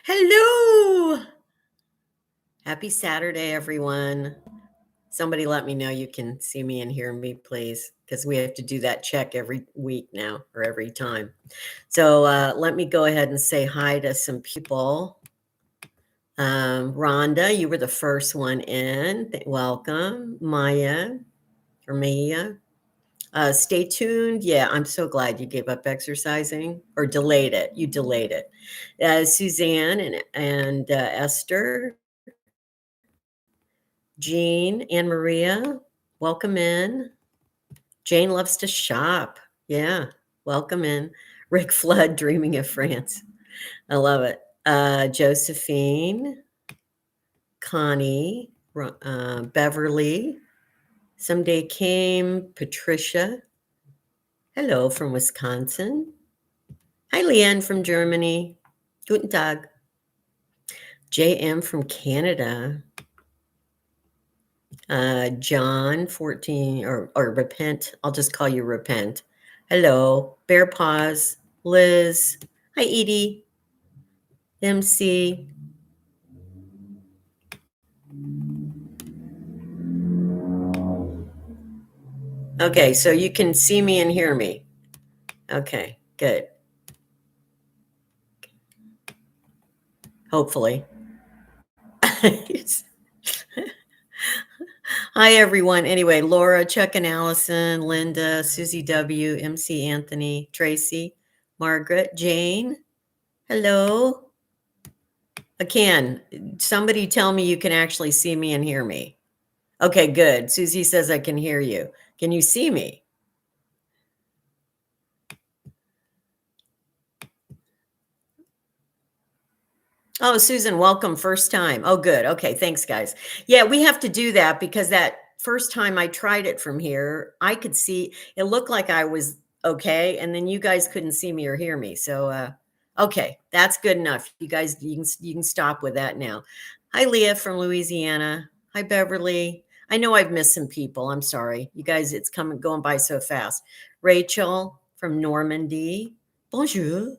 Hello. Happy Saturday, everyone. Somebody let me know you can see me and hear me, please, because we have to do that check every week now or every time. So let me go ahead and say hi to some people. Rhonda, you were the first one in. Welcome. Maya or Mia. Stay tuned. Yeah, I'm so glad you gave up exercising or delayed it. You delayed it. Suzanne and Esther. Jean and Maria, welcome in. Jane loves to shop. Yeah, welcome in. Rick Flood, Dreaming of France. I love it. Josephine, Connie, Beverly. Someday came Patricia. Hello from Wisconsin. Hi, Leanne from Germany. Guten Tag. JM from Canada. John 14 or Repent. I'll just call you Repent. Hello, Bear Paws, Liz. Hi, Edie. MC. Okay, so you can see me and hear me. Okay, good. Hopefully. Hi, everyone. Anyway, Laura, Chuck and Allison, Linda, Susie W., MC Anthony, Tracy, Margaret, Jane. Hello. Again, somebody tell me you can actually see me and hear me. Okay, good. Susie says I can hear you. Can you see me? Oh, Susan, welcome. First time. Oh, good. Okay, thanks, guys. Yeah, we have to do that because that first time I tried it from here, I could see it looked like I was okay, and then you guys couldn't see me or hear me. So, okay, that's good enough. You guys, you can stop with that now. Hi, Leah from Louisiana. Hi, Beverly. I know I've missed some people. I'm sorry, you guys. It's going by so fast. Rachel from Normandy. Bonjour.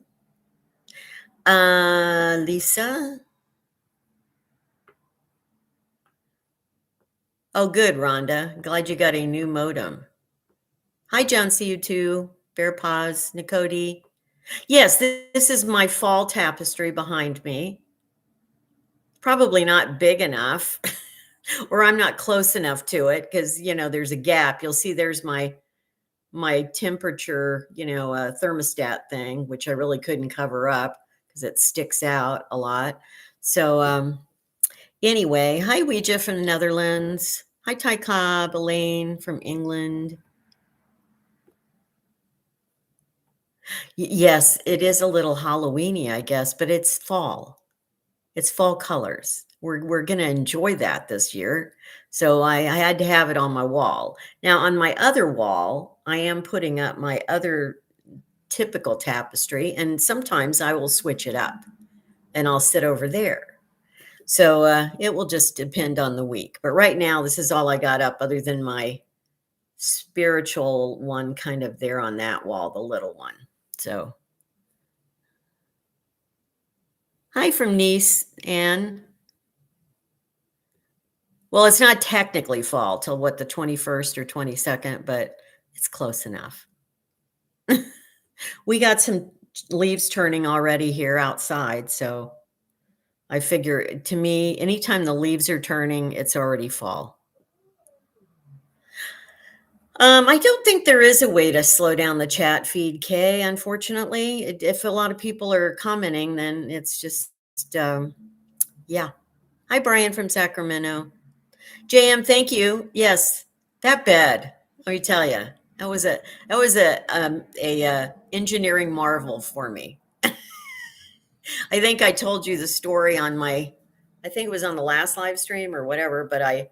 Lisa. Oh, good, Rhonda. Glad you got a new modem. Hi, John. See you too. Bear Paws, Nicody. Yes, this is my fall tapestry behind me. Probably not big enough, or I'm not close enough to it because there's a gap. You'll see there's my temperature, thermostat thing, which I really couldn't cover up because it sticks out a lot. So anyway, hi, Ouija from the Netherlands. Hi, Ty Cobb, Elaine from England. Yes, it is a little Halloweeny, I guess, but it's fall. It's fall colors. We're going to enjoy that this year. So I had to have it on my wall. Now, on my other wall, I am putting up my other typical tapestry, and sometimes I will switch it up and I'll sit over there. So it will just depend on the week. But right now, this is all I got up other than my spiritual one kind of there on that wall, the little one. So hi from Nice, Anne. Well, it's not technically fall till what, the 21st or 22nd, but it's close enough. We got some leaves turning already here outside, so I figure, to me, anytime the leaves are turning, it's already fall. I don't think there is a way to slow down the chat feed, Kay, unfortunately. If a lot of people are commenting, then it's just, yeah. Hi, Brian from Sacramento. JM, thank you. Yes, that bed, let me tell you, that was a engineering marvel for me. I think I told you the story on I think it was on the last live stream or whatever, but I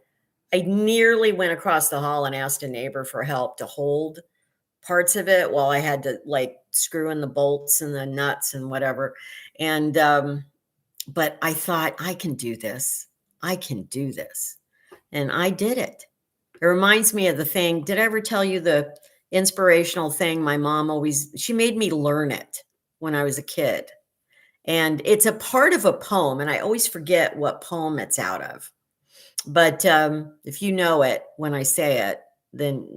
nearly went across the hall and asked a neighbor for help to hold parts of it while I had to like screw in the bolts and the nuts and whatever. And but I thought, I can do this. I can do this. And I did it. It reminds me of the thing. Did I ever tell you the inspirational thing my mom she made me learn it when I was a kid? And it's a part of a poem, and I always forget what poem it's out of. But if you know it when I say it, then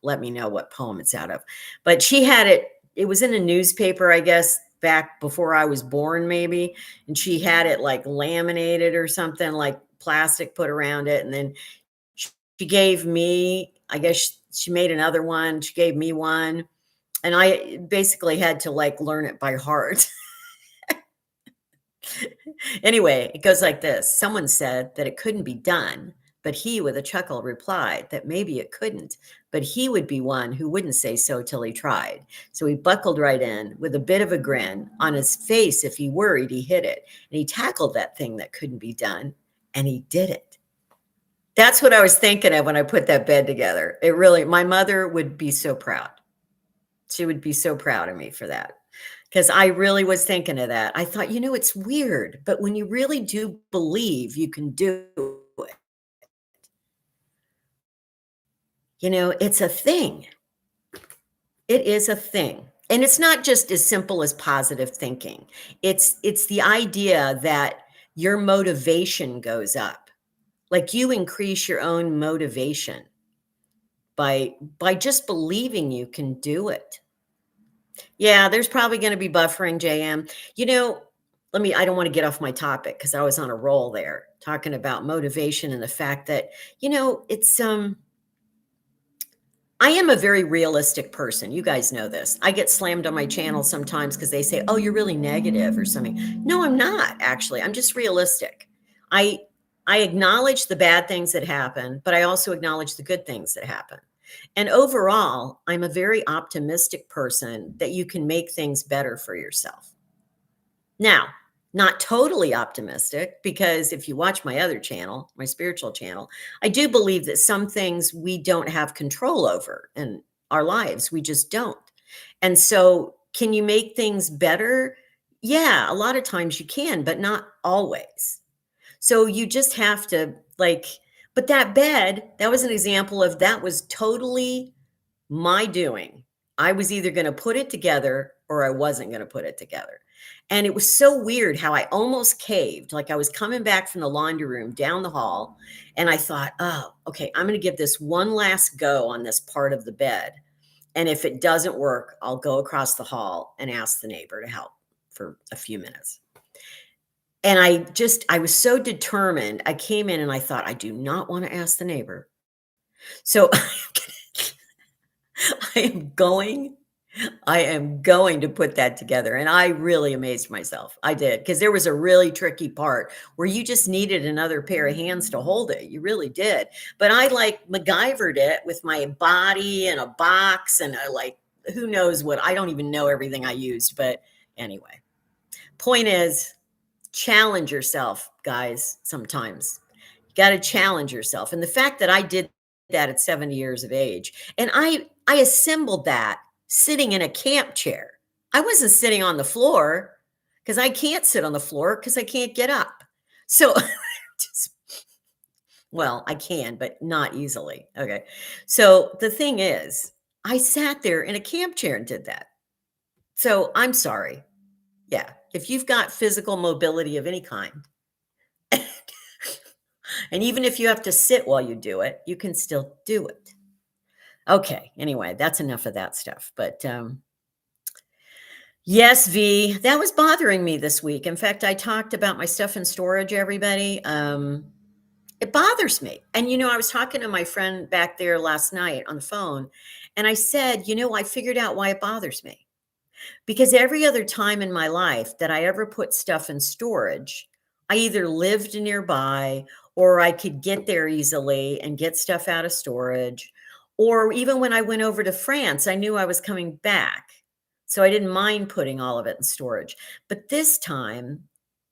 let me know what poem it's out of. But she had it. It was in a newspaper, I guess, back before I was born, maybe. And she had it like laminated or something, like plastic put around it. And then she gave me, I guess she made another one. She gave me one. And I basically had to like learn it by heart. Anyway, it goes like this. Someone said that it couldn't be done, but he, with a chuckle, replied that maybe it couldn't, but he would be one who wouldn't say so till he tried. So he buckled right in with a bit of a grin on his face. If he worried, he hid it. And he tackled that thing that couldn't be done, and he did it. That's what I was thinking of when I put that bed together. It really, my mother would be so proud. She would be so proud of me for that. Because I really was thinking of that. I thought, it's weird, but when you really do believe you can do it, it's a thing. It is a thing. And it's not just as simple as positive thinking. It's the idea that your motivation goes up. Like you increase your own motivation by just believing you can do it. Yeah, there's probably going to be buffering, JM. I don't want to get off my topic because I was on a roll there talking about motivation and the fact that, it's, I am a very realistic person. You guys know this. I get slammed on my channel sometimes because they say, oh, you're really negative or something. No, I'm not actually. I'm just realistic. I, I acknowledge the bad things that happen, but I also acknowledge the good things that happen. And overall, I'm a very optimistic person that you can make things better for yourself. Now, not totally optimistic, because if you watch my other channel, my spiritual channel, I do believe that some things we don't have control over in our lives. We just don't. And so, can you make things better? Yeah, a lot of times you can, but not always. So you just have to but that bed, that was an example of that was totally my doing. I was either going to put it together or I wasn't going to put it together. And it was so weird how I almost caved. Like I was coming back from the laundry room down the hall and I thought, oh, okay, I'm going to give this one last go on this part of the bed. And if it doesn't work, I'll go across the hall and ask the neighbor to help for a few minutes. And I was so determined. I came in and I thought, I do not want to ask the neighbor. So I am going to put that together. And I really amazed myself. I did, because there was a really tricky part where you just needed another pair of hands to hold it. You really did. But I MacGyvered it with my body and a box and who knows what. I don't even know everything I used. But anyway, point is, challenge yourself, guys. Sometimes you got to challenge yourself. And the fact that I did that at 70 years of age, and I assembled that sitting in a camp chair. I wasn't sitting on the floor because I can't sit on the floor because I can't get up. So well, I can, but not easily. Okay. So the thing is, I sat there in a camp chair and did that. So I'm sorry. Yeah. If you've got physical mobility of any kind, and even if you have to sit while you do it, you can still do it. Okay. Anyway, that's enough of that stuff. But yes, V, that was bothering me this week. In fact, I talked about my stuff in storage, everybody. It bothers me. And, I was talking to my friend back there last night on the phone, and I said, I figured out why it bothers me. Because every other time in my life that I ever put stuff in storage, I either lived nearby or I could get there easily and get stuff out of storage. Or even when I went over to France, I knew I was coming back. So I didn't mind putting all of it in storage. But this time,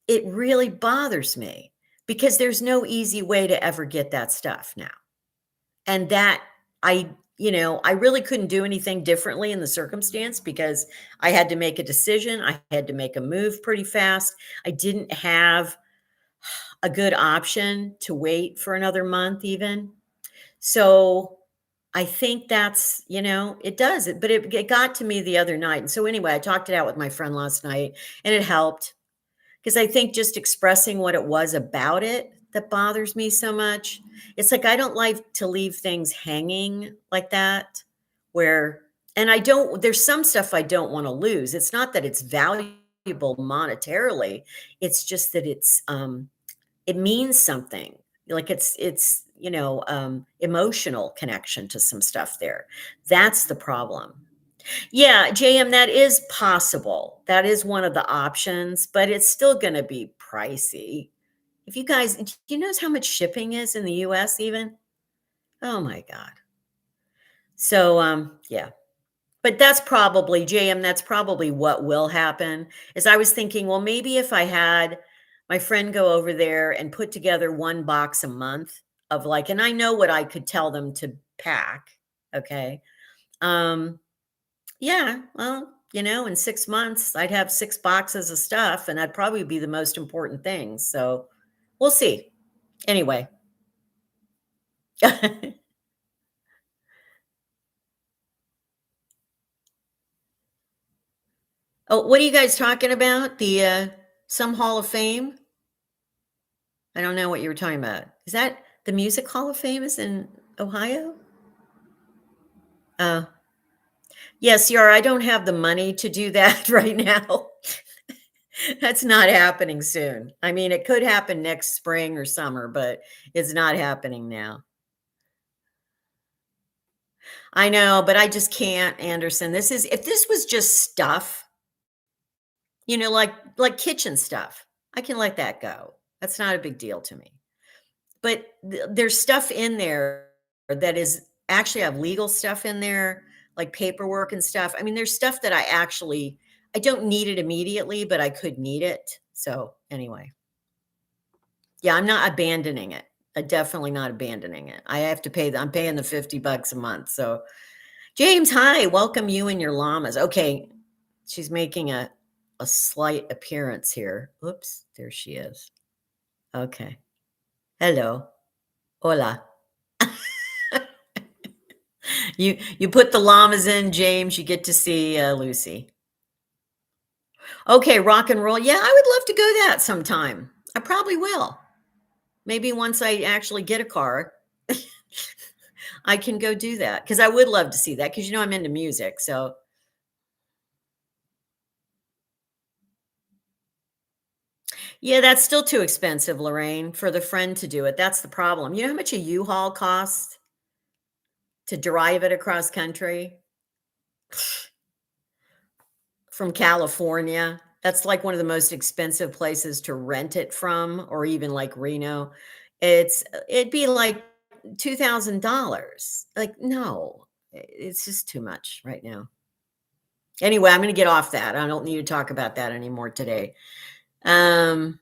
it really bothers me because there's no easy way to ever get that stuff now. And that I really couldn't do anything differently in the circumstance because I had to make a decision. I had to make a move pretty fast. I didn't have a good option to wait for another month even. So I think that's, it does it, but it got to me the other night. And so anyway, I talked it out with my friend last night and it helped. because I think just expressing what it was about it that bothers me so much. It's like I don't like to leave things hanging like that, where and I don't there's some stuff I don't want to lose. It's not that it's valuable monetarily. It's just that it means something. Like it's emotional connection to some stuff there. That's the problem. Yeah, JM, that is possible. That is one of the options, but it's still going to be pricey. If you guys, do you know how much shipping is in the US even? Oh my God. So, yeah, but that's probably, JM, that's probably what will happen. Is I was thinking, well, maybe if I had my friend go over there and put together one box a month of like, and I know what I could tell them to pack. Okay. Um, Yeah, well, in 6 months, I'd have 6 boxes of stuff, and that'd probably be the most important thing, so we'll see. Anyway. Oh, what are you guys talking about? Some Hall of Fame? I don't know what you were talking about. Is that the Music Hall of Fame is in Ohio? Uh, yes, Yara, I don't have the money to do that right now. That's not happening soon. I mean, it could happen next spring or summer, but it's not happening now. I know, but I just can't, Anderson. If this was just stuff, like kitchen stuff, I can let that go. That's not a big deal to me. But there's stuff in there that is actually have legal stuff in there, like paperwork and stuff. I mean, there's stuff that I don't need it immediately, but I could need it. So anyway, yeah, I'm not abandoning it. I'm definitely not abandoning it. I'm paying the $50 a month. So James, hi, welcome you and your llamas. Okay, she's making a slight appearance here. Oops, there she is. Okay. Hello. Hola. You put the llamas in, James, you get to see Lucy. Okay, rock and roll. Yeah, I would love to go that sometime. I probably will. Maybe once I actually get a car, I can go do that because I would love to see that because I'm into music. So yeah, that's still too expensive, Lorraine, for the friend to do it. That's the problem. You know how much a U-Haul costs to drive it across country from California? That's like one of the most expensive places to rent it from, or even like Reno. It'd be like $2,000. Like, no, it's just too much right now. Anyway, I'm going to get off that. I don't need to talk about that anymore today. Um,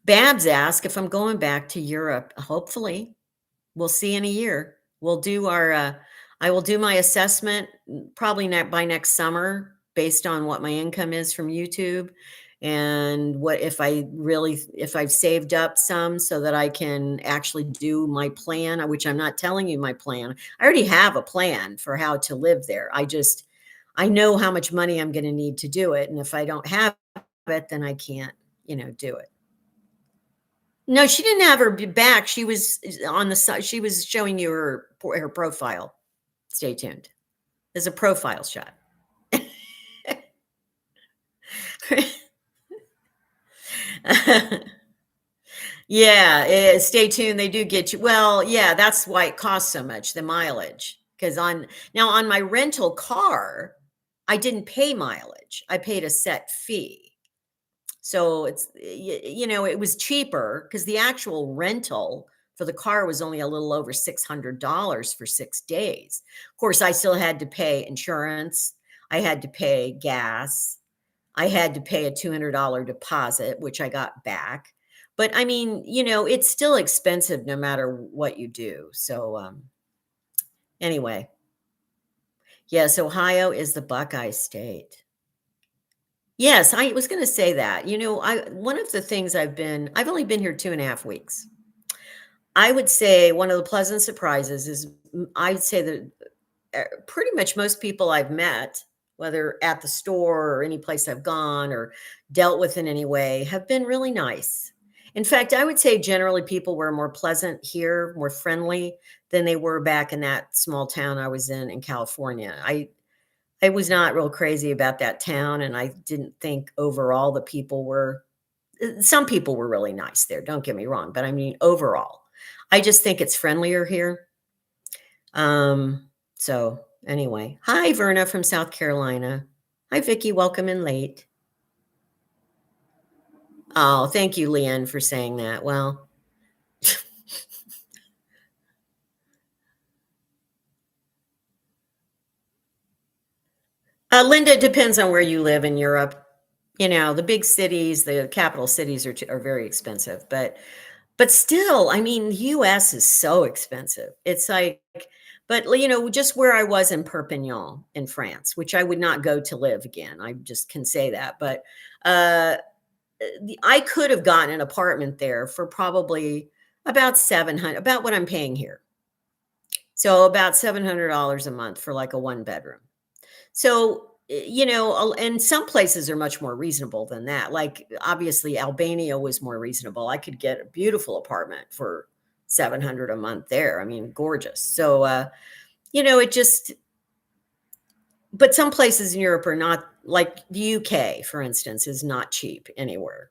Babs asked if I'm going back to Europe. Hopefully, we'll see in a year. I will do my assessment probably not by next summer based on what my income is from YouTube and what if I've saved up some so that I can actually do my plan, which I'm not telling you my plan. I already have a plan for how to live there. I know how much money I'm going to need to do it. And if I don't have it, then I can't, do it. No, she didn't have her back. She was on the side. She was showing you her profile. Stay tuned. There's a profile shot. Yeah, stay tuned. They do get you. Well, yeah, that's why it costs so much, the mileage. Because on my rental car, I didn't pay mileage. I paid a set fee. So it was cheaper because the actual rental for the car was only a little over $600 for 6 days. Of course, I still had to pay insurance. I had to pay gas. I had to pay a $200 deposit, which I got back. But I mean, it's still expensive no matter what you do. So anyway, yes, Ohio is the Buckeye State. Yes, I was going to say that. One of the things I've only been here 2.5 weeks. I would say one of the pleasant surprises is I'd say that pretty much most people I've met, whether at the store or any place I've gone or dealt with in any way, have been really nice. In fact, I would say generally people were more pleasant here, more friendly than they were back in that small town I was in California. I was not real crazy about that town, and I didn't think overall the people were some people were really nice there, don't get me wrong, but I mean overall. I just think it's friendlier here. So anyway, hi Verna from South Carolina. Hi Vicky, welcome in late. Oh, thank you, Leanne, for saying that. Well, Linda, it depends on where you live in Europe. You know, the big cities, the capital cities are very expensive, but still, I mean, US is so expensive. It's like, but you know, just where I was in Perpignan in France, which I would not go to live again. I just can say that. But uh I could have gotten an apartment there for probably about 700, about what I'm paying here. So about $700 a month for like a one bedroom. So, you know, and some places are much more reasonable than that. Like obviously Albania was more reasonable. I could get a beautiful apartment for 700 a month there. I mean, gorgeous. So, you know, it just but some places in Europe are not like the UK, for instance, is not cheap anywhere.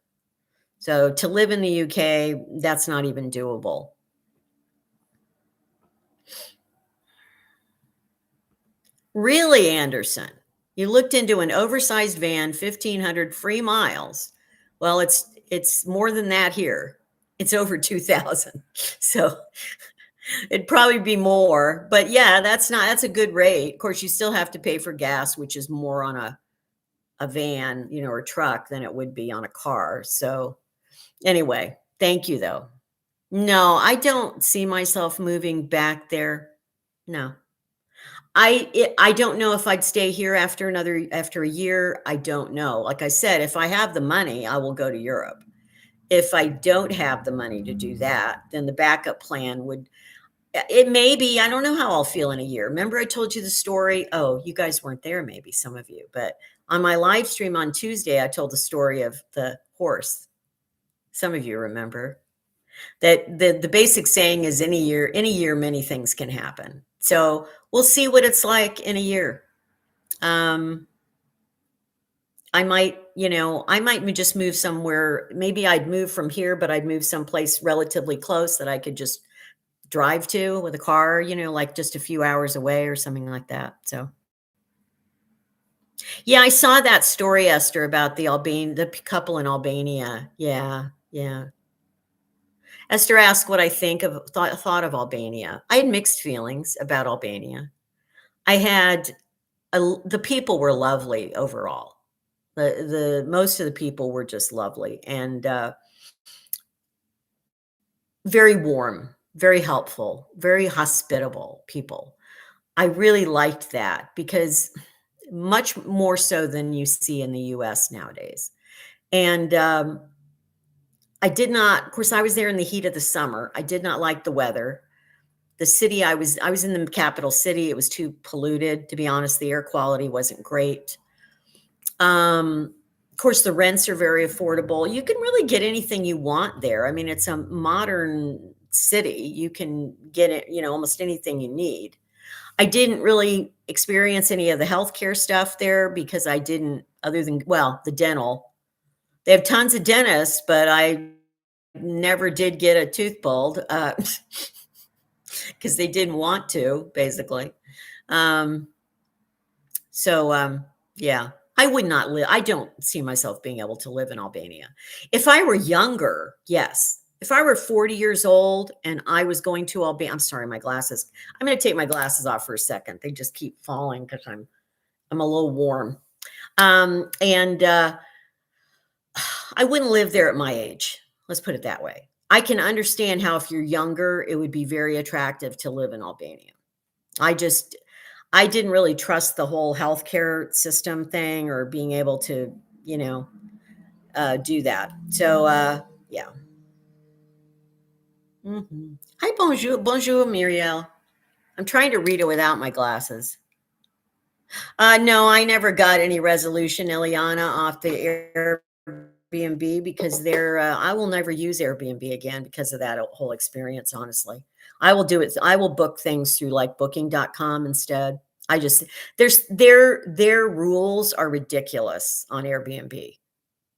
So to live in the UK, that's not even doable. Really, Anderson? You looked into an oversized van, 1,500 free miles. Well, it's more than that here. It's over 2,000. So it'd probably be more, but yeah, that's a good rate. Of course, you still have to pay for gas, which is more on a van, you know, or truck than it would be on a car. So anyway, thank you though. No, I don't see myself moving back there. No. I don't know if I'd stay here after a year. I don't know. Like I said, if I have the money, I will go to Europe. If I don't have the money to do that, then the backup plan would it may be, I don't know how I'll feel in a year. Remember I told you the story? Oh, you guys weren't there, maybe some of you, but on my live stream on Tuesday, I told the story of the horse. Some of you remember that the basic saying is any year, many things can happen. So we'll see what it's like in a year. Um, I might, you know, I might just move somewhere. Maybe I'd move from here, but I'd move someplace relatively close that I could just drive to with a car, you know, like just a few hours away or something like that. So, yeah, I saw that story, Esther, about the couple in Albania. Yeah, yeah. Esther asked what I thought of Albania. I had mixed feelings about Albania. I had the people were lovely overall. The most of the people were just lovely and very warm, very helpful, very hospitable people. I really liked that because much more so than you see in the US nowadays. And I did not, of course, I was there in the heat of the summer. I did not like the weather. The city I was in the capital city. It was too polluted, to be honest. The air quality wasn't great. Of course, the rents are very affordable. You can really get anything you want there. I mean, it's a modern city. You can get it, you know, almost anything you need. I didn't really experience any of the healthcare stuff there because I didn't, other than, well, the dental. They have tons of dentists, but I never did get a tooth pulled because they didn't want to, basically. Um, so, yeah, I would not live. I don't see myself being able to live in Albania. If I were younger, yes. If I were 40 years old and I was going to Albania, I'm sorry, my glasses. I'm going to take my glasses off for a second. They just keep falling because I'm a little warm. And I wouldn't live there at my age. Let's put it that way. I can understand how if you're younger, it would be very attractive to live in Albania. I just I didn't really trust the whole healthcare system thing or being able to, you know, do that. So, yeah. Hi, bonjour, bonjour, Muriel. I'm trying to read it without my glasses. No, I never got any resolution, Ileana, off the Airbnb because I will never use Airbnb again because of that whole experience, honestly. I will do it. I will book things through like booking.com instead. I just, their rules are ridiculous on Airbnb.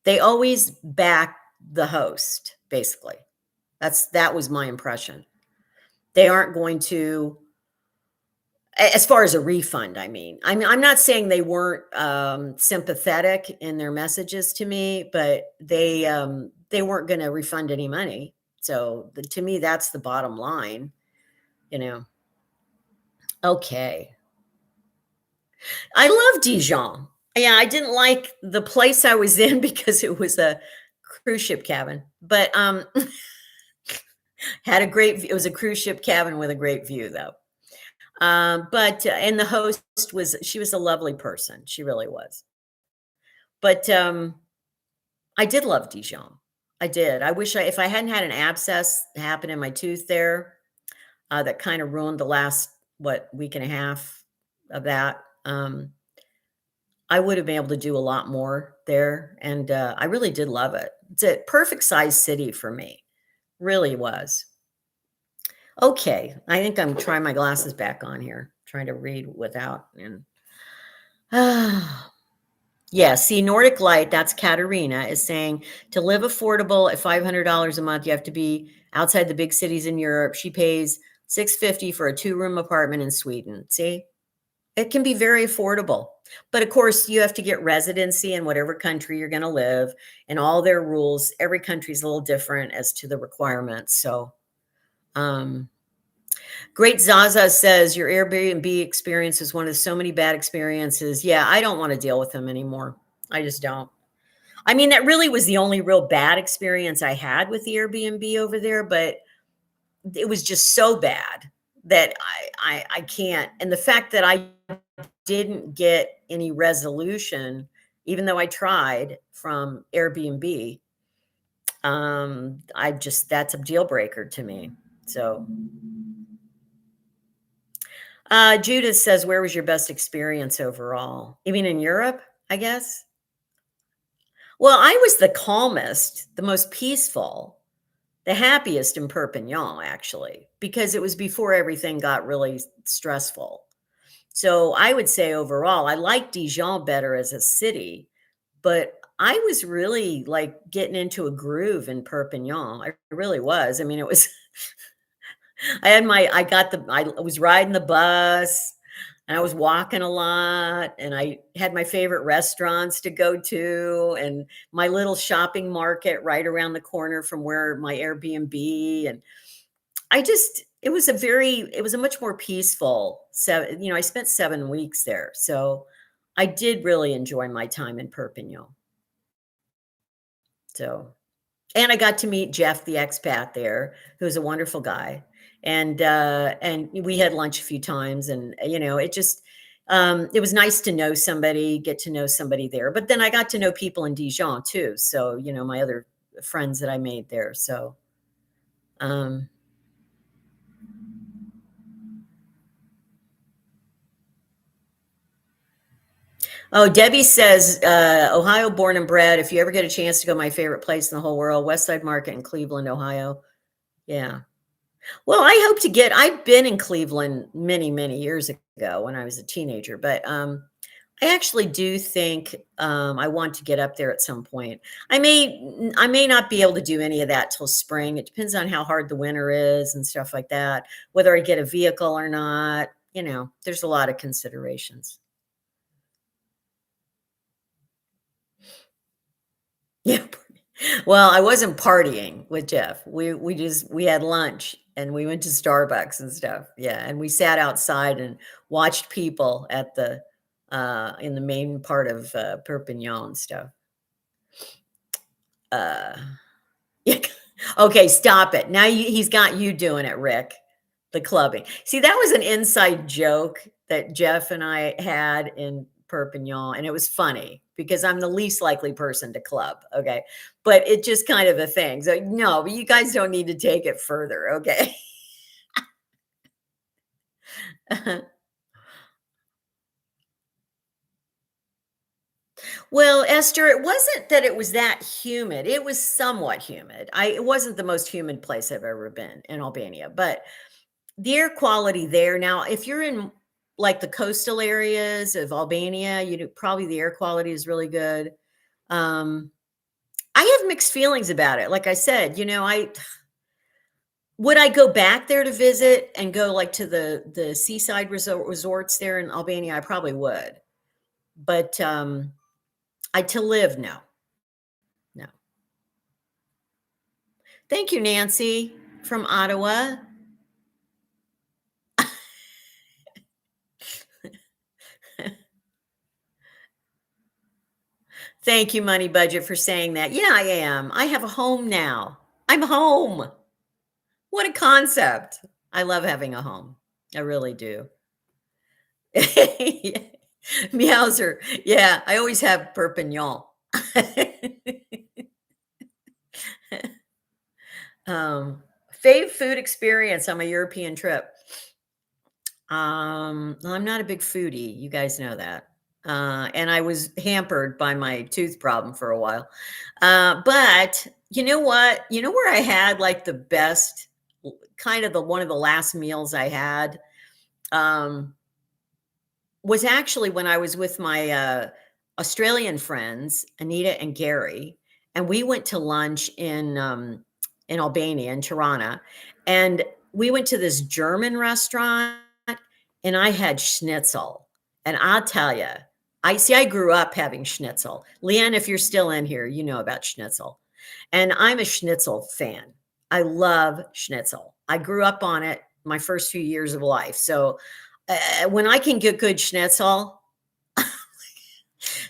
They always back the host, basically. That was my impression. They aren't going to, as far as a refund, I'm not saying they weren't sympathetic in their messages to me, but they weren't going to refund any money. So to me, that's the bottom line, you know. Okay, I love Dijon. Yeah, I didn't like the place I was in because it was a cruise ship cabin, but had a great. It was a cruise ship cabin with a great view, though. But and the host she was a lovely person. She really was. But I did love Dijon. I did. I wish if I hadn't had an abscess happen in my tooth there, that kind of ruined the last week and a half of that. I would have been able to do a lot more there, and I really did love it. It's a perfect size city for me. Really was. Okay, I think I'm trying my glasses back on here, trying to read without and. Yeah, see, Nordic Light, that's Katerina, is saying to live affordable at $500 a month, you have to be outside the big cities in Europe. She pays 650 for a two-room apartment in Sweden. See, it can be very affordable. But of course, you have to get residency in whatever country you're going to live and all their rules. Every country is a little different as to the requirements. So, um, Great Zaza says your Airbnb experience is one of so many bad experiences. Yeah, I don't want to deal with them anymore. I just don't. I mean, that really was the only real bad experience I had with the Airbnb over there, but it was just so bad that I can't. And the fact that I didn't get any resolution, even though I tried from Airbnb, that's a deal breaker to me. So Judith says, where was your best experience overall? You mean in Europe, I guess? Well, I was the calmest, the most peaceful, the happiest in Perpignan, actually, because it was before everything got really stressful. So I would say overall, I like Dijon better as a city, but I was really like getting into a groove in Perpignan. I really was. I mean, it was, I was riding the bus and I was walking a lot and I had my favorite restaurants to go to and my little shopping market right around the corner from where my Airbnb. And it was a much more peaceful. I spent 7 weeks there. So I did really enjoy my time in Perpignan. So, and I got to meet Jeff, the expat there, who's a wonderful guy. And we had lunch a few times and, it was nice to know somebody, get to know somebody there. But then I got to know people in Dijon too. So, my other friends that I made there. So, um, Oh, Debbie says, Ohio born and bred. If you ever get a chance to go, my favorite place in the whole world, West Side Market in Cleveland, Ohio. Yeah. Well, I've been in Cleveland many, many years ago when I was a teenager, but I actually do think I want to get up there at some point. I may not be able to do any of that till spring. It depends on how hard the winter is and stuff like that, whether I get a vehicle or not. There's a lot of considerations. Yeah. Well, I wasn't partying with Jeff. We had lunch and we went to Starbucks and stuff. Yeah, and we sat outside and watched people at the in the main part of Perpignan and stuff. Uh yeah. Okay, stop it. Now he's got you doing it, Rick. The clubbing. See, that was an inside joke that Jeff and I had in Perpignan, and it was funny because I'm the least likely person to club. Okay. But it just kind of a thing. So, no, but you guys don't need to take it further. Okay. Well, Esther, it wasn't that it was that humid. It was somewhat humid. It wasn't the most humid place I've ever been in Albania, but the air quality there. Now, if you're in like the coastal areas of Albania, probably the air quality is really good. Um, I have mixed feelings about it. Like I said, I would I go back there to visit and go like to the seaside resorts there in Albania? I probably would, but I to live, no, no. Thank you, Nancy from Ottawa. Thank you, Money Budget, for saying that. Yeah, I am. I have a home now. I'm home. What a concept. I love having a home. I really do. Meowser. Yeah, I always have Perpignan. Fave food experience on my European trip. I'm not a big foodie. You guys know that. And I was hampered by my tooth problem for a while. But you know what? You know where I had like the best, kind of the one of the last meals I had, um, was actually when I was with my Australian friends, Anita and Gary, and we went to lunch in Albania, in Tirana, and we went to this German restaurant, and I had schnitzel, and I'll tell you, I see. I grew up having schnitzel. Leanne, if you're still in here, you know about schnitzel, and I'm a schnitzel fan. I love schnitzel. I grew up on it my first few years of life, so when I can get good schnitzel.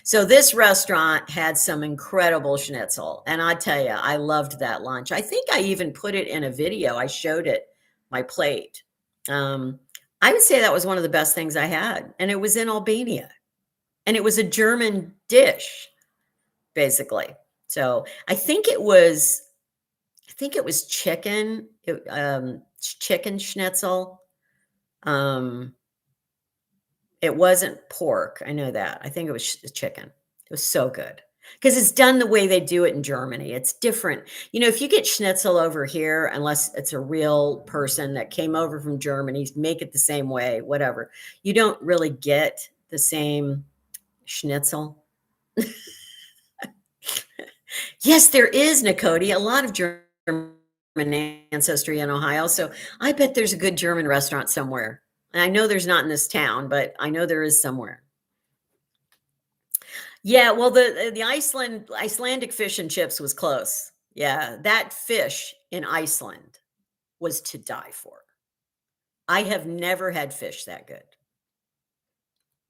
So this restaurant had some incredible schnitzel, and I tell you, I loved that lunch. I think I even put it in a video. I showed it my plate. Um, I would say that was one of the best things I had, and it was in Albania, and it was a German dish, basically. So I think it was chicken, chicken schnitzel. Um, It wasn't pork, I know that. I think it was chicken. It was so good because it's done the way they do it in Germany. It's different. If you get schnitzel over here, unless it's a real person that came over from Germany, make it the same way, whatever, you don't really get the same schnitzel. Yes, there is, Nakoti, a lot of German ancestry in Ohio, so I bet there's a good German restaurant somewhere. And I know there's not in this town, but I know there is somewhere. Yeah, well, the Icelandic fish and chips was close. Yeah, that fish in Iceland was to die for. I have never had fish that good.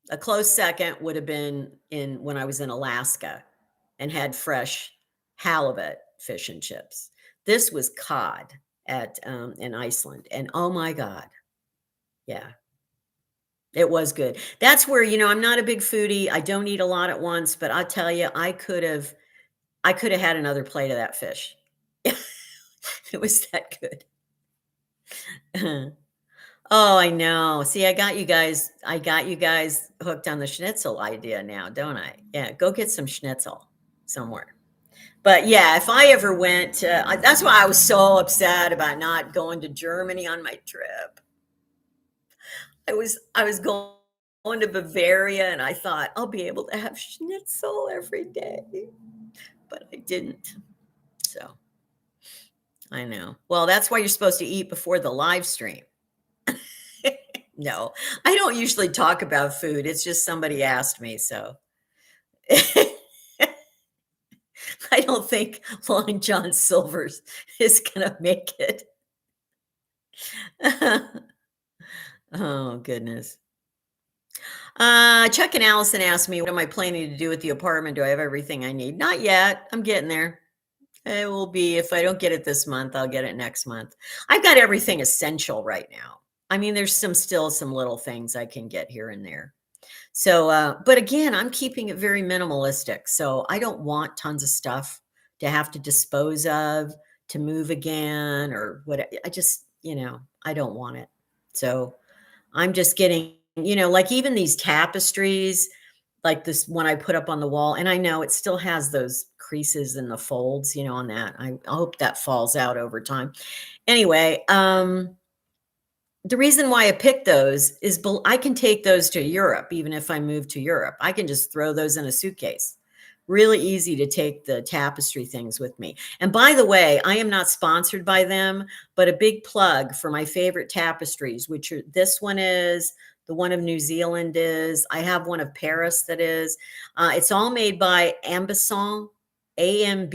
A close second would have been in when I was in Alaska and had fresh halibut fish and chips. This was cod at in Iceland, and oh my god, yeah, it was good. That's where I'm not a big foodie. I don't eat a lot at once, but I tell you, I could have had another plate of that fish. It was that good. Oh, I know. See, I got you guys hooked on the schnitzel idea now, don't I? Yeah, go get some schnitzel somewhere. But yeah, if I ever went that's why I was so upset about not going to Germany on my trip. I was going to Bavaria and I thought I'll be able to have schnitzel every day, but I didn't. So I know. Well, that's why you're supposed to eat before the live stream. No, I don't usually talk about food. It's just somebody asked me. So I don't think Long John Silver's is going to make it. Oh, goodness. Chuck and Allison asked me, what am I planning to do with the apartment? Do I have everything I need? Not yet. I'm getting there. It will be, if I don't get it this month, I'll get it next month. I've got everything essential right now. I mean, there's still some little things I can get here and there. So, but again, I'm keeping it very minimalistic. So I don't want tons of stuff to have to dispose of, to move again, or what. I just, I don't want it. So I'm just getting, like even these tapestries, like this one I put up on the wall, and I know it still has those creases in the folds, on that. I hope that falls out over time. Anyway, the reason why I picked those is I can take those to Europe. Even if I move to Europe, I can just throw those in a suitcase. Really easy to take the tapestry things with me. And by the way, I am not sponsored by them, but a big plug for my favorite tapestries, which are, this one is, the one of New Zealand is, I have one of Paris that is. It's all made by Ambesonne, Ambesonne.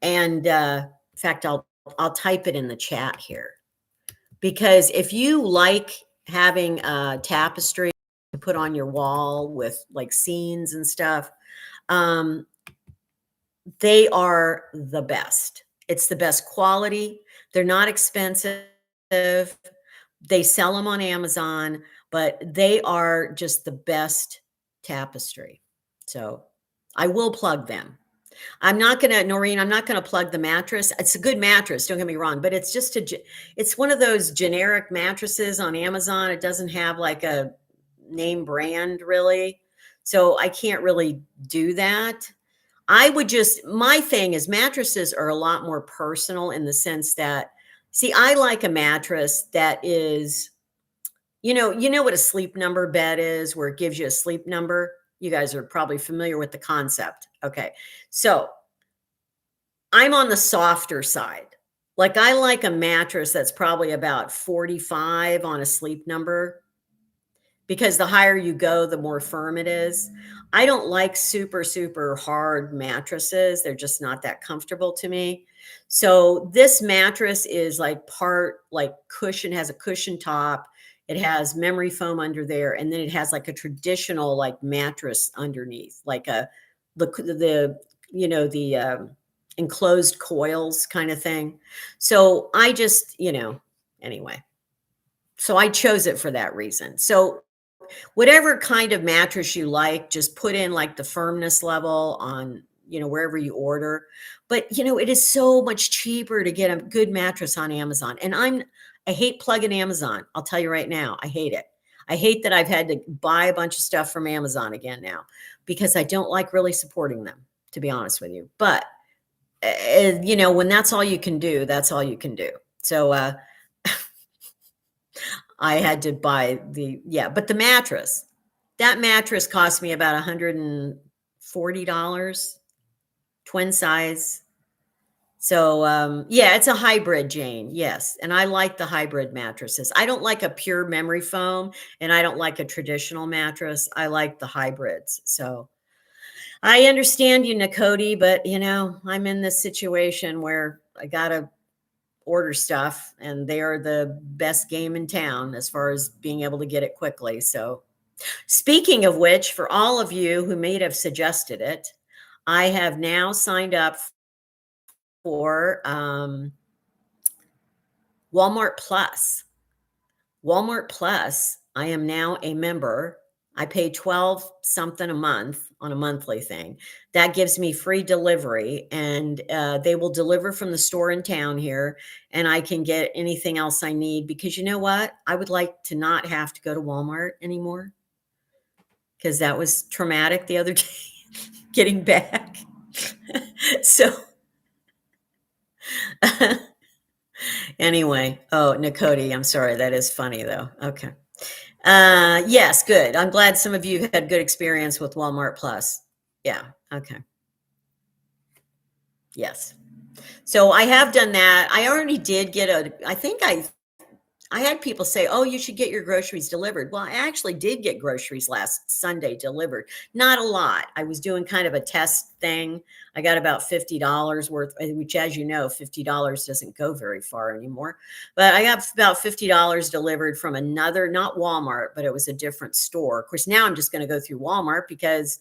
And in fact, I'll type it in the chat here, because if you like having a tapestry to put on your wall with like scenes and stuff, um, they are the best. It's the best quality. They're not expensive. They sell them on Amazon, but they are just the best tapestry. So I will plug them. I'm not gonna, Noreen, I'm not gonna plug the mattress. It's a good mattress, don't get me wrong, but it's just it's one of those generic mattresses on Amazon. It doesn't have like a name brand really. So I can't really do that. I would just, my thing is mattresses are a lot more personal in the sense that, see, I like a mattress that is, you know what a sleep number bed is, where it gives you a sleep number. You guys are probably familiar with the concept. Okay. So I'm on the softer side. Like I like a mattress that's probably about 45 on a sleep number, because the higher you go, the more firm it is. I don't like super, super hard mattresses. They're just not that comfortable to me. So this mattress is like part like cushion, has a cushion top. It has memory foam under there. And then it has like a traditional like mattress underneath, like the enclosed coils kind of thing. So I just, anyway, so I chose it for that reason. So whatever kind of mattress you like, just put in like the firmness level on, wherever you order. But, it is so much cheaper to get a good mattress on Amazon. And I hate plugging Amazon. I'll tell you right now, I hate it. I hate that I've had to buy a bunch of stuff from Amazon again now, because I don't like really supporting them, to be honest with you. But, when that's all you can do, that's all you can do. So, I had to buy but the mattress, that mattress cost me about $140, twin size. So, yeah, it's a hybrid, Jane. Yes. And I like the hybrid mattresses. I don't like a pure memory foam, and I don't like a traditional mattress. I like the hybrids. So I understand you, Nakoti, but I'm in this situation where I got to order stuff, and they are the best game in town as far as being able to get it quickly. So speaking of which, for all of you who may have suggested it, I have now signed up for Walmart Plus. Walmart Plus, I am now a member. I pay 12 something a month on a monthly thing. That gives me free delivery, and they will deliver from the store in town here, and I can get anything else I need, because you know what? I would like to not have to go to Walmart anymore, because that was traumatic the other day getting back. So anyway, oh, Nakoti, I'm sorry. That is funny though. Okay. Yes, good. I'm glad some of you had good experience with Walmart Plus. Yeah. Okay. Yes. So I have done that. I already did get I had people say, "Oh, you should get your groceries delivered." Well, I actually did get groceries last Sunday delivered. Not a lot. I was doing kind of a test thing. I got about $50 worth, which, as you know, $50 doesn't go very far anymore. But I got about $50 delivered from another, not Walmart, but it was a different store. Of course, now I'm just going to go through Walmart, because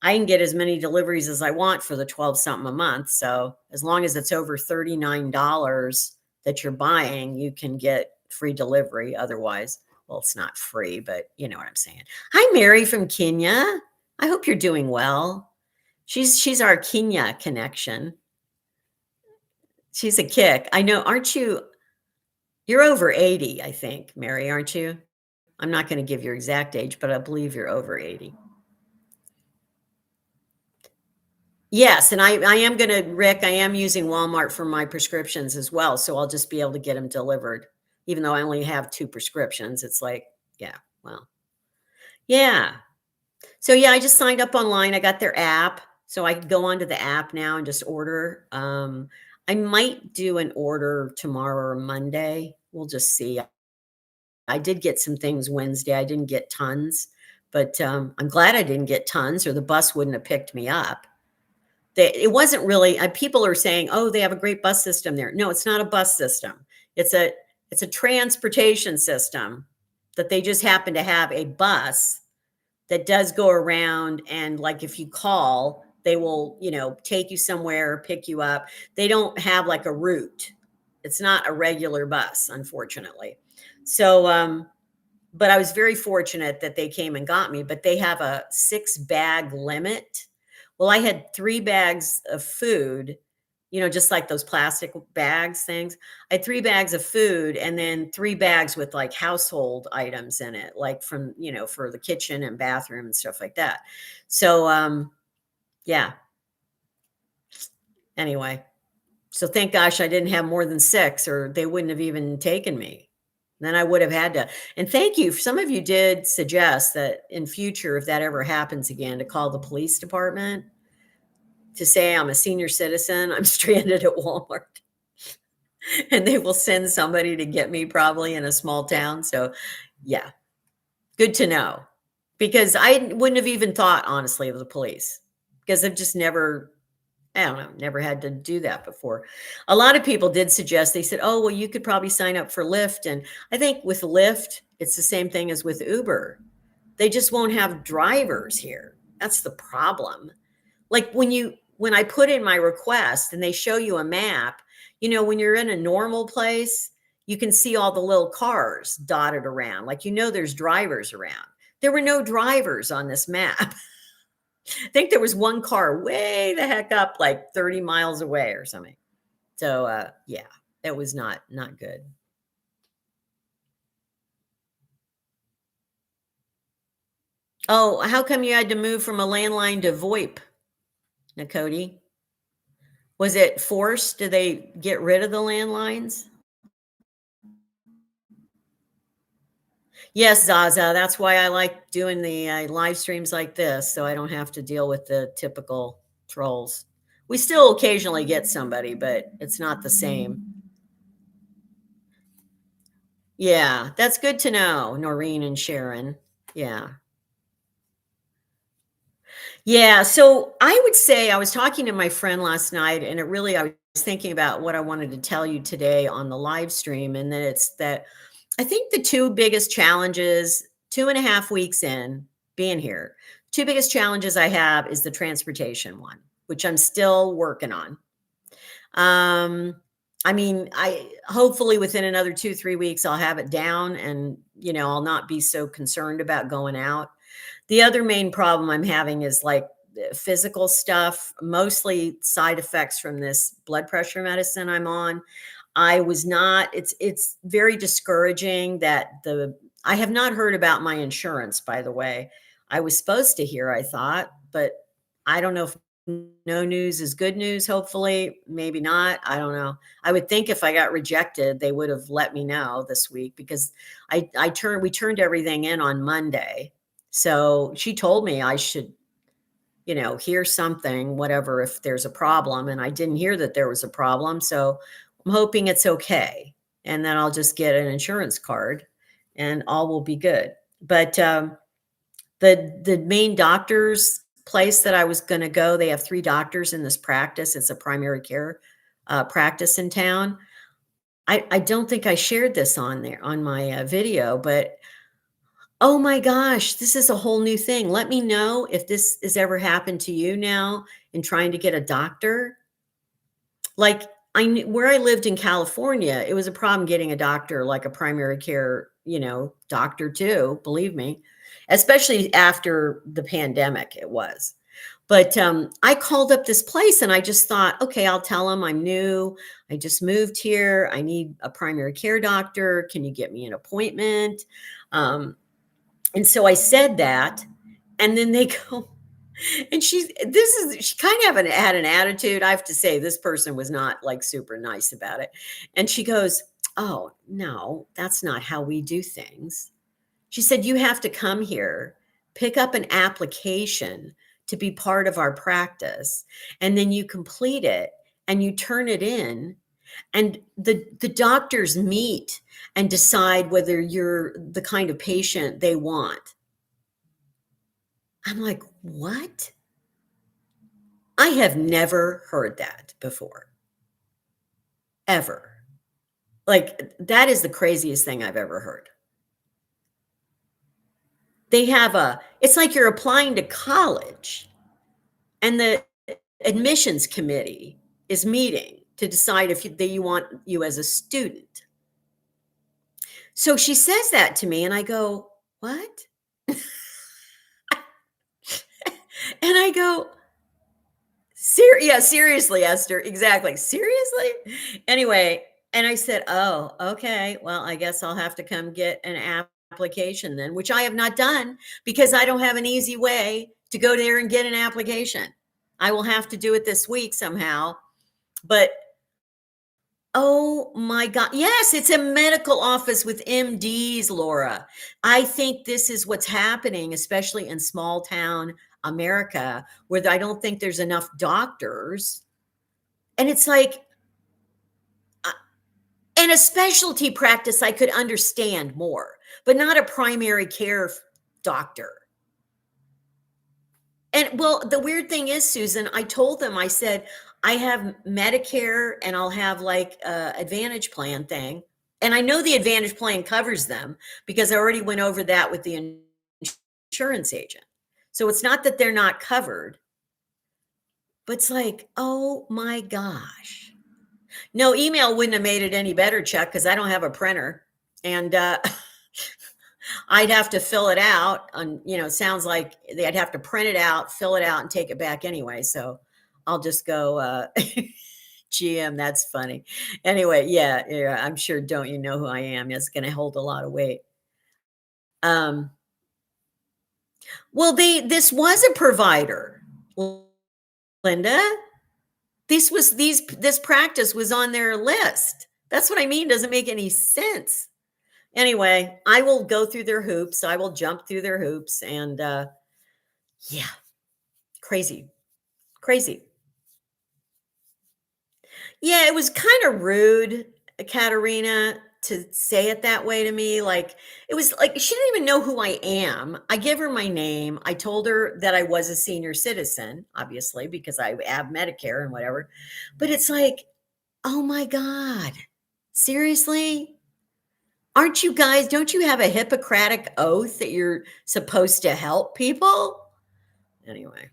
I can get as many deliveries as I want for the 12 something a month. So as long as it's over $39 that you're buying, you can get free delivery. Otherwise, well, it's not free, but you know what I'm saying. Hi, Mary from Kenya. I hope you're doing well. She's our Kenya connection. She's a kick. I know, aren't you? You're over 80, I think, Mary, aren't you? I'm not going to give your exact age, but I believe you're over 80. Yes, and I am gonna Rick, I am using Walmart for my prescriptions as well, so I'll just be able to get them delivered. Even though I only have 2 prescriptions, it's like, yeah, well, yeah. So, yeah, I just signed up online, I got their app, so I can go onto the app now and just order. I might do an order tomorrow or Monday, we'll just see. I did get some things Wednesday, I didn't get tons, but, I'm glad I didn't get tons or the bus wouldn't have picked me up. It wasn't really people are saying, "Oh, they have a great bus system there." No, it's not a bus system. It's a it's a transportation system that they just happen to have a bus that does go around and like if you call, they will, take you somewhere, pick you up. They don't have like a route. It's not a regular bus, unfortunately. So but I was very fortunate that they came and got me, but they have a 6-bag limit. Well, I had 3 bags of food, just like those plastic bags things. I had 3 bags of food and then 3 bags with like household items in it, like from, for the kitchen and bathroom and stuff like that. So, yeah, anyway. So thank gosh I didn't have more than 6 or they wouldn't have even taken me. Then I would have had to and thank you. Some of you did suggest that in future, if that ever happens again, to call the police department to say I'm a senior citizen, I'm stranded at Walmart, and they will send somebody to get me probably in a small town. So, yeah, good to know because I wouldn't have even thought honestly of the police because I've just never I don't know, never had to do that before. A lot of people did suggest, they said, "Oh, well, you could probably sign up for Lyft." And I think with Lyft, it's the same thing as with Uber. They just won't have drivers here. That's the problem. Like when I put in my request and they show you a map, when you're in a normal place, you can see all the little cars dotted around. Like there's drivers around. There were no drivers on this map. I think there was one car way the heck up, like 30 miles away or something. So, yeah, it was not good. Oh, how come you had to move from a landline to VoIP, Nakoti? Was it forced? Did they get rid of the landlines? Yes, Zaza. That's why I like doing the live streams like this, so I don't have to deal with the typical trolls. We still occasionally get somebody, but it's not the same. Yeah, that's good to know, Noreen and Sharon. Yeah. Yeah, so I would say I was talking to my friend last night, and I was thinking about what I wanted to tell you today on the live stream, and then it's that I think the 2 biggest challenges, 2.5 weeks in being here, 2 biggest challenges I have is the transportation one, which I'm still working on. Um, I mean, I hopefully within another 2, 3 weeks, I'll have it down and, I'll not be so concerned about going out. The other main problem I'm having is like physical stuff, mostly side effects from this blood pressure medicine I'm on. I was not, it's very discouraging that I have not heard about my insurance, by the way. I was supposed to hear, I thought, but I don't know if no news is good news, hopefully, maybe not. I don't know. I would think if I got rejected, they would have let me know this week because we turned everything in on Monday. So she told me I should, hear something, whatever, if there's a problem. And I didn't hear that there was a problem. So I'm hoping it's okay. And then I'll just get an insurance card and all will be good. But the main doctor's place that I was going to go, they have 3 doctors in this practice. It's a primary care practice in town. I don't think I shared this on there on my video, but oh my gosh, this is a whole new thing. Let me know if this has ever happened to you now in trying to get a doctor. Like where I lived in California, it was a problem getting a doctor, like a primary care, doctor too, believe me, especially after the pandemic it was. But I called up this place and I just thought, okay, I'll tell them I'm new. I just moved here. I need a primary care doctor. Can you get me an appointment? And so I said that, and then they go, and she kind of had an attitude. I have to say, this person was not like super nice about it. And she goes, "Oh, no, that's not how we do things." She said, "You have to come here, pick up an application to be part of our practice, and then you complete it and you turn it in, and the doctors meet and decide whether you're the kind of patient they want." I'm like, "What?" I have never heard that before, ever. Like, that is the craziest thing I've ever heard. They have it's like you're applying to college, and the admissions committee is meeting to decide if you want you as a student. So she says that to me, and I go, "What?" And I go, Yeah, seriously, Esther, exactly. Seriously?" Anyway, and I said, "Oh, okay. Well, I guess I'll have to come get an application then," which I have not done because I don't have an easy way to go there and get an application. I will have to do it this week somehow. But oh my God. Yes, it's a medical office with MDs, Laura. I think this is what's happening, especially in small town America, where I don't think there's enough doctors. And it's like, uh, in a specialty practice, I could understand more, but not a primary care doctor. And well, the weird thing is, Susan, I told them, I said, I have Medicare and I'll have like a Advantage plan thing. And I know the Advantage plan covers them because I already went over that with the insurance agent. So it's not that they're not covered, but it's like, oh my gosh. No, email wouldn't have made it any better, Chuck, because I don't have a printer. And I'd have to fill it out. And, it sounds like they'd have to print it out, fill it out, and take it back anyway. So I'll just go, GM, that's funny. Anyway, yeah, I'm sure Don't You Know Who I Am is going to hold a lot of weight. Um, well, this was a provider, Linda. This practice was on their list. That's what I mean. Doesn't make any sense. Anyway, I will go through their hoops. I will jump through their hoops, and yeah, crazy, crazy. Yeah, it was kind of rude, Katerina, to say it that way to me. Like, it was like she didn't even know who I am. I give her my name. I told her that I was a senior citizen, obviously, because I have Medicare and whatever. But it's like, oh my God, seriously? Aren't you guys, don't you have a Hippocratic oath that you're supposed to help people? Anyway.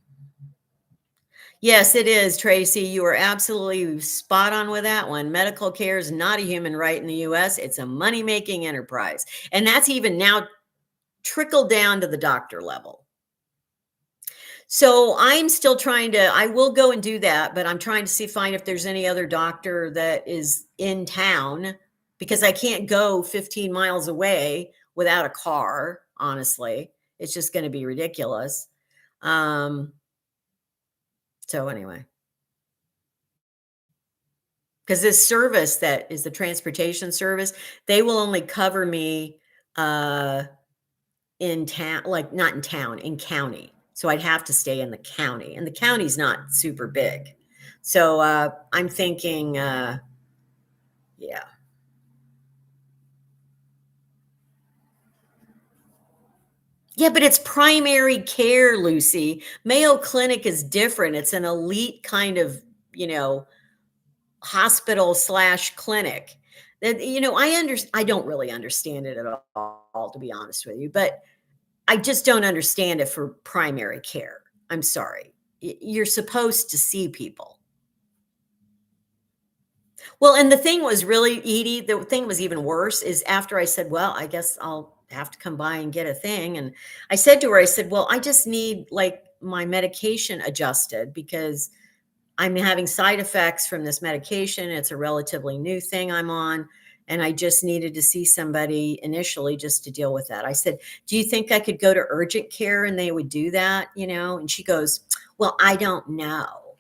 Yes, it is, Tracy. You are absolutely spot on with that one. Medical care is not a human right in the US. It's a money-making enterprise. And that's even now trickled down to the doctor level. So I'm still I will go and do that, but I'm trying to find if there's any other doctor that is in town because I can't go 15 miles away without a car, honestly. It's just going to be ridiculous. So anyway. Because this service that is the transportation service, they will only cover me in town, like not in town, in county. So I'd have to stay in the county, and the county's not super big. So I'm thinking, yeah. Yeah, but it's primary care, Lucy. Mayo Clinic is different. It's an elite kind of, hospital slash clinic. That I don't really understand it at all, to be honest with you, but I just don't understand it for primary care. I'm sorry. You're supposed to see people. Well, and the thing was really, Edie, the thing was even worse is after I said, well, I guess I'll have to come by and get a thing. And I said to her, I said, well, I just need like my medication adjusted because I'm having side effects from this medication. It's a relatively new thing I'm on. And I just needed to see somebody initially just to deal with that. I said, "Do you think I could go to urgent care and they would do that?" And she goes, "Well, I don't know.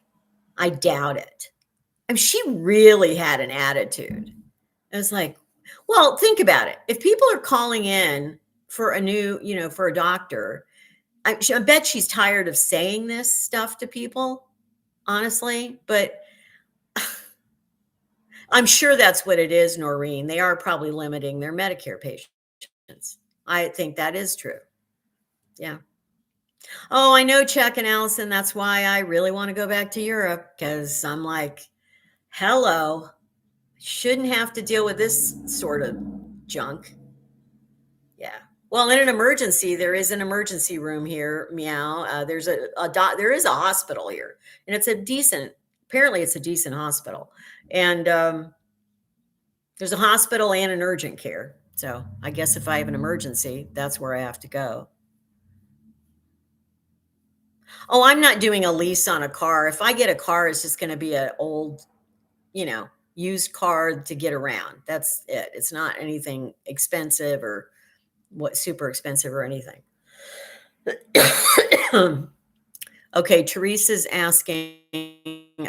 I doubt it." I mean, she really had an attitude. I was like, well, think about it. If people are calling in for for a doctor, I bet she's tired of saying this stuff to people, honestly. But I'm sure that's what it is, Noreen. They are probably limiting their Medicare patients. I think that is true. Yeah. Oh, I know, Chuck and Allison. That's why I really want to go back to Europe, because I'm like, hello, shouldn't have to deal with this sort of junk. Yeah. Well, in an emergency, there is an emergency room here. Meow. There's there is a hospital here, and it's a decent. Apparently, it's a decent hospital, and there's a hospital and an urgent care. So I guess if I have an emergency, that's where I have to go. Oh, I'm not doing a lease on a car. If I get a car, it's just going to be an old, you know, used car to get around. That's it. It's not anything expensive or what super expensive or anything. Okay, Teresa's asking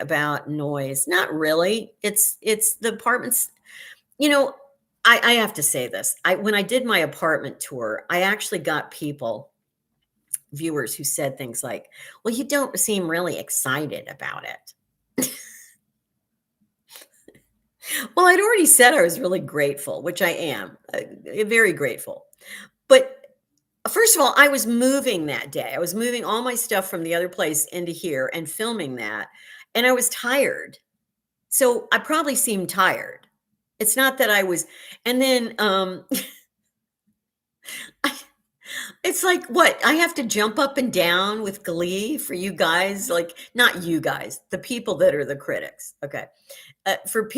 about noise. Not really. It's the apartments. You know, I have to say this. When I did my apartment tour, I actually got viewers who said things like, "Well, you don't seem really excited about it." Well, I'd already said I was really grateful, which I am, very grateful. But first of all, I was moving that day. I was moving all my stuff from the other place into here and filming that, and I was tired. So I probably seemed tired. It's not that I was, and then I, it's like what? I have to jump up and down with glee for you guys, like not you guys, the people that are the critics. Okay. For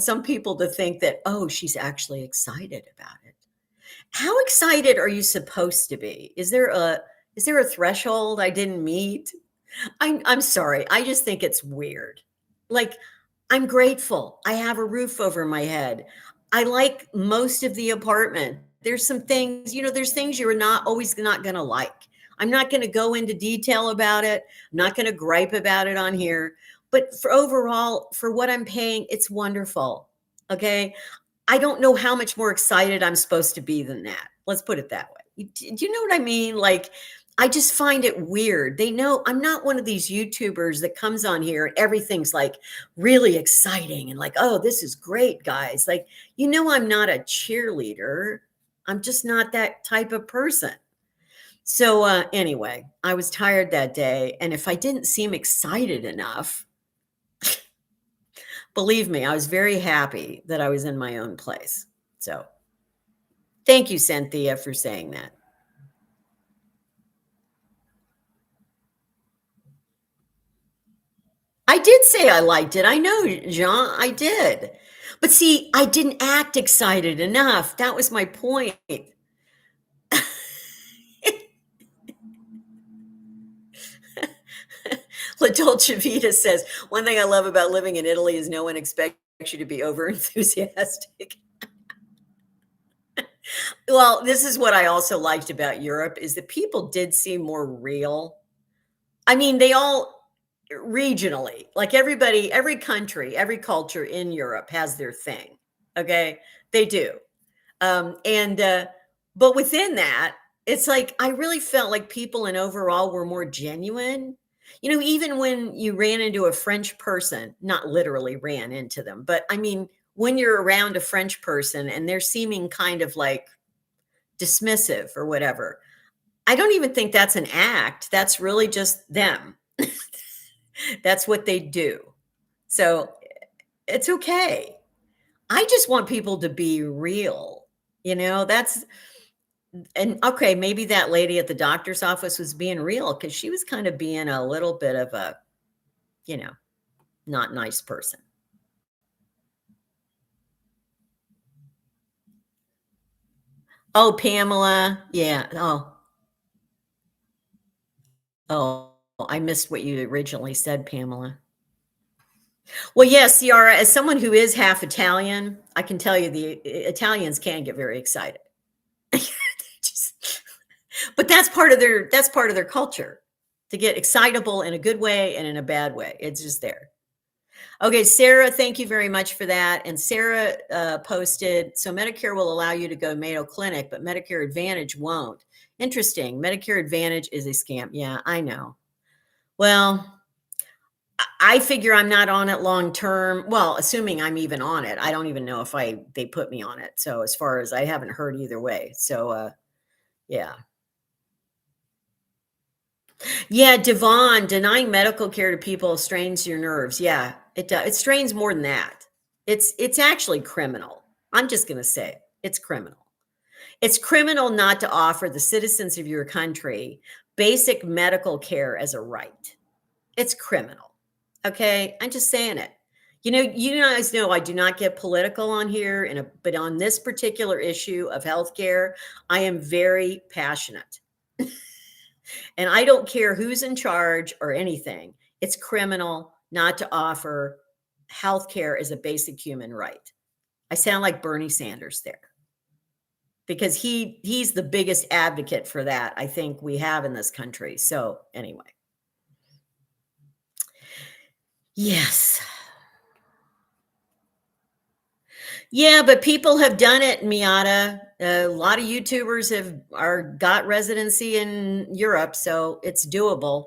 some people to think that, oh, she's actually excited about it. How excited are you supposed to be? Is there a threshold I didn't meet? I'm sorry. I just think it's weird. Like, I'm grateful. I have a roof over my head. I like most of the apartment. There's some things, there's things you're not always not going to like. I'm not going to go into detail about it. I'm not going to gripe about it on here. But for overall, for what I'm paying, it's wonderful. Okay. I don't know how much more excited I'm supposed to be than that. Let's put it that way. Do you know what I mean? Like, I just find it weird. They know I'm not one of these YouTubers that comes on here and everything's like really exciting and like, oh, this is great, guys. Like, I'm not a cheerleader. I'm just not that type of person. So, anyway, I was tired that day. And if I didn't seem excited enough, believe me, I was very happy that I was in my own place. So, thank you, Cynthia, for saying that. I did say I liked it. I know, Jean, I did. But see, I didn't act excited enough. That was my point. La Dolce Vita says, one thing I love about living in Italy is no one expects you to be over enthusiastic. Well, this is what I also liked about Europe is that people did seem more real. I mean, they all regionally, like everybody, every country, every culture in Europe has their thing. Okay. They do. And but within that, it's like I really felt like people and overall were more genuine. Even when you ran into a French person, not literally ran into them, but I mean, when you're around a French person and they're seeming kind of like dismissive or whatever, I don't even think that's an act. That's really just them. That's what they do. So it's okay. I just want people to be real. That's and okay, maybe that lady at the doctor's office was being real because she was kind of being a little bit of a, you know, not nice person. Oh, Pamela. Yeah. Oh, I missed what you originally said, Pamela. Well, yes, Ciara, as someone who is half Italian, I can tell you the Italians can get very excited. Just- but that's part of their culture to get excitable in a good way and in a bad way. It's just there. Okay, Sarah, thank you very much for that. And Sarah posted, so Medicare will allow you to go Mayo Clinic, but Medicare Advantage won't. Interesting. Medicare Advantage is a scam. Yeah, I know. Well, I figure I'm not on it long term. Well, assuming I'm even on it, I don't even know if they put me on it. So as far as I haven't heard either way. So yeah. Yeah, Devon, denying medical care to people strains your nerves. Yeah, it does. It strains more than that. It's actually criminal. I'm just gonna say it. It's criminal. It's criminal not to offer the citizens of your country basic medical care as a right. It's criminal. Okay. I'm just saying it. You guys know I do not get political on here, but on this particular issue of healthcare, I am very passionate. And I don't care who's in charge or anything. It's criminal not to offer healthcare as a basic human right. I sound like Bernie Sanders there because he's the biggest advocate for that I think we have in this country. So anyway, yes. Yeah, but people have done it, Miata. A lot of YouTubers are got residency in Europe, so it's doable.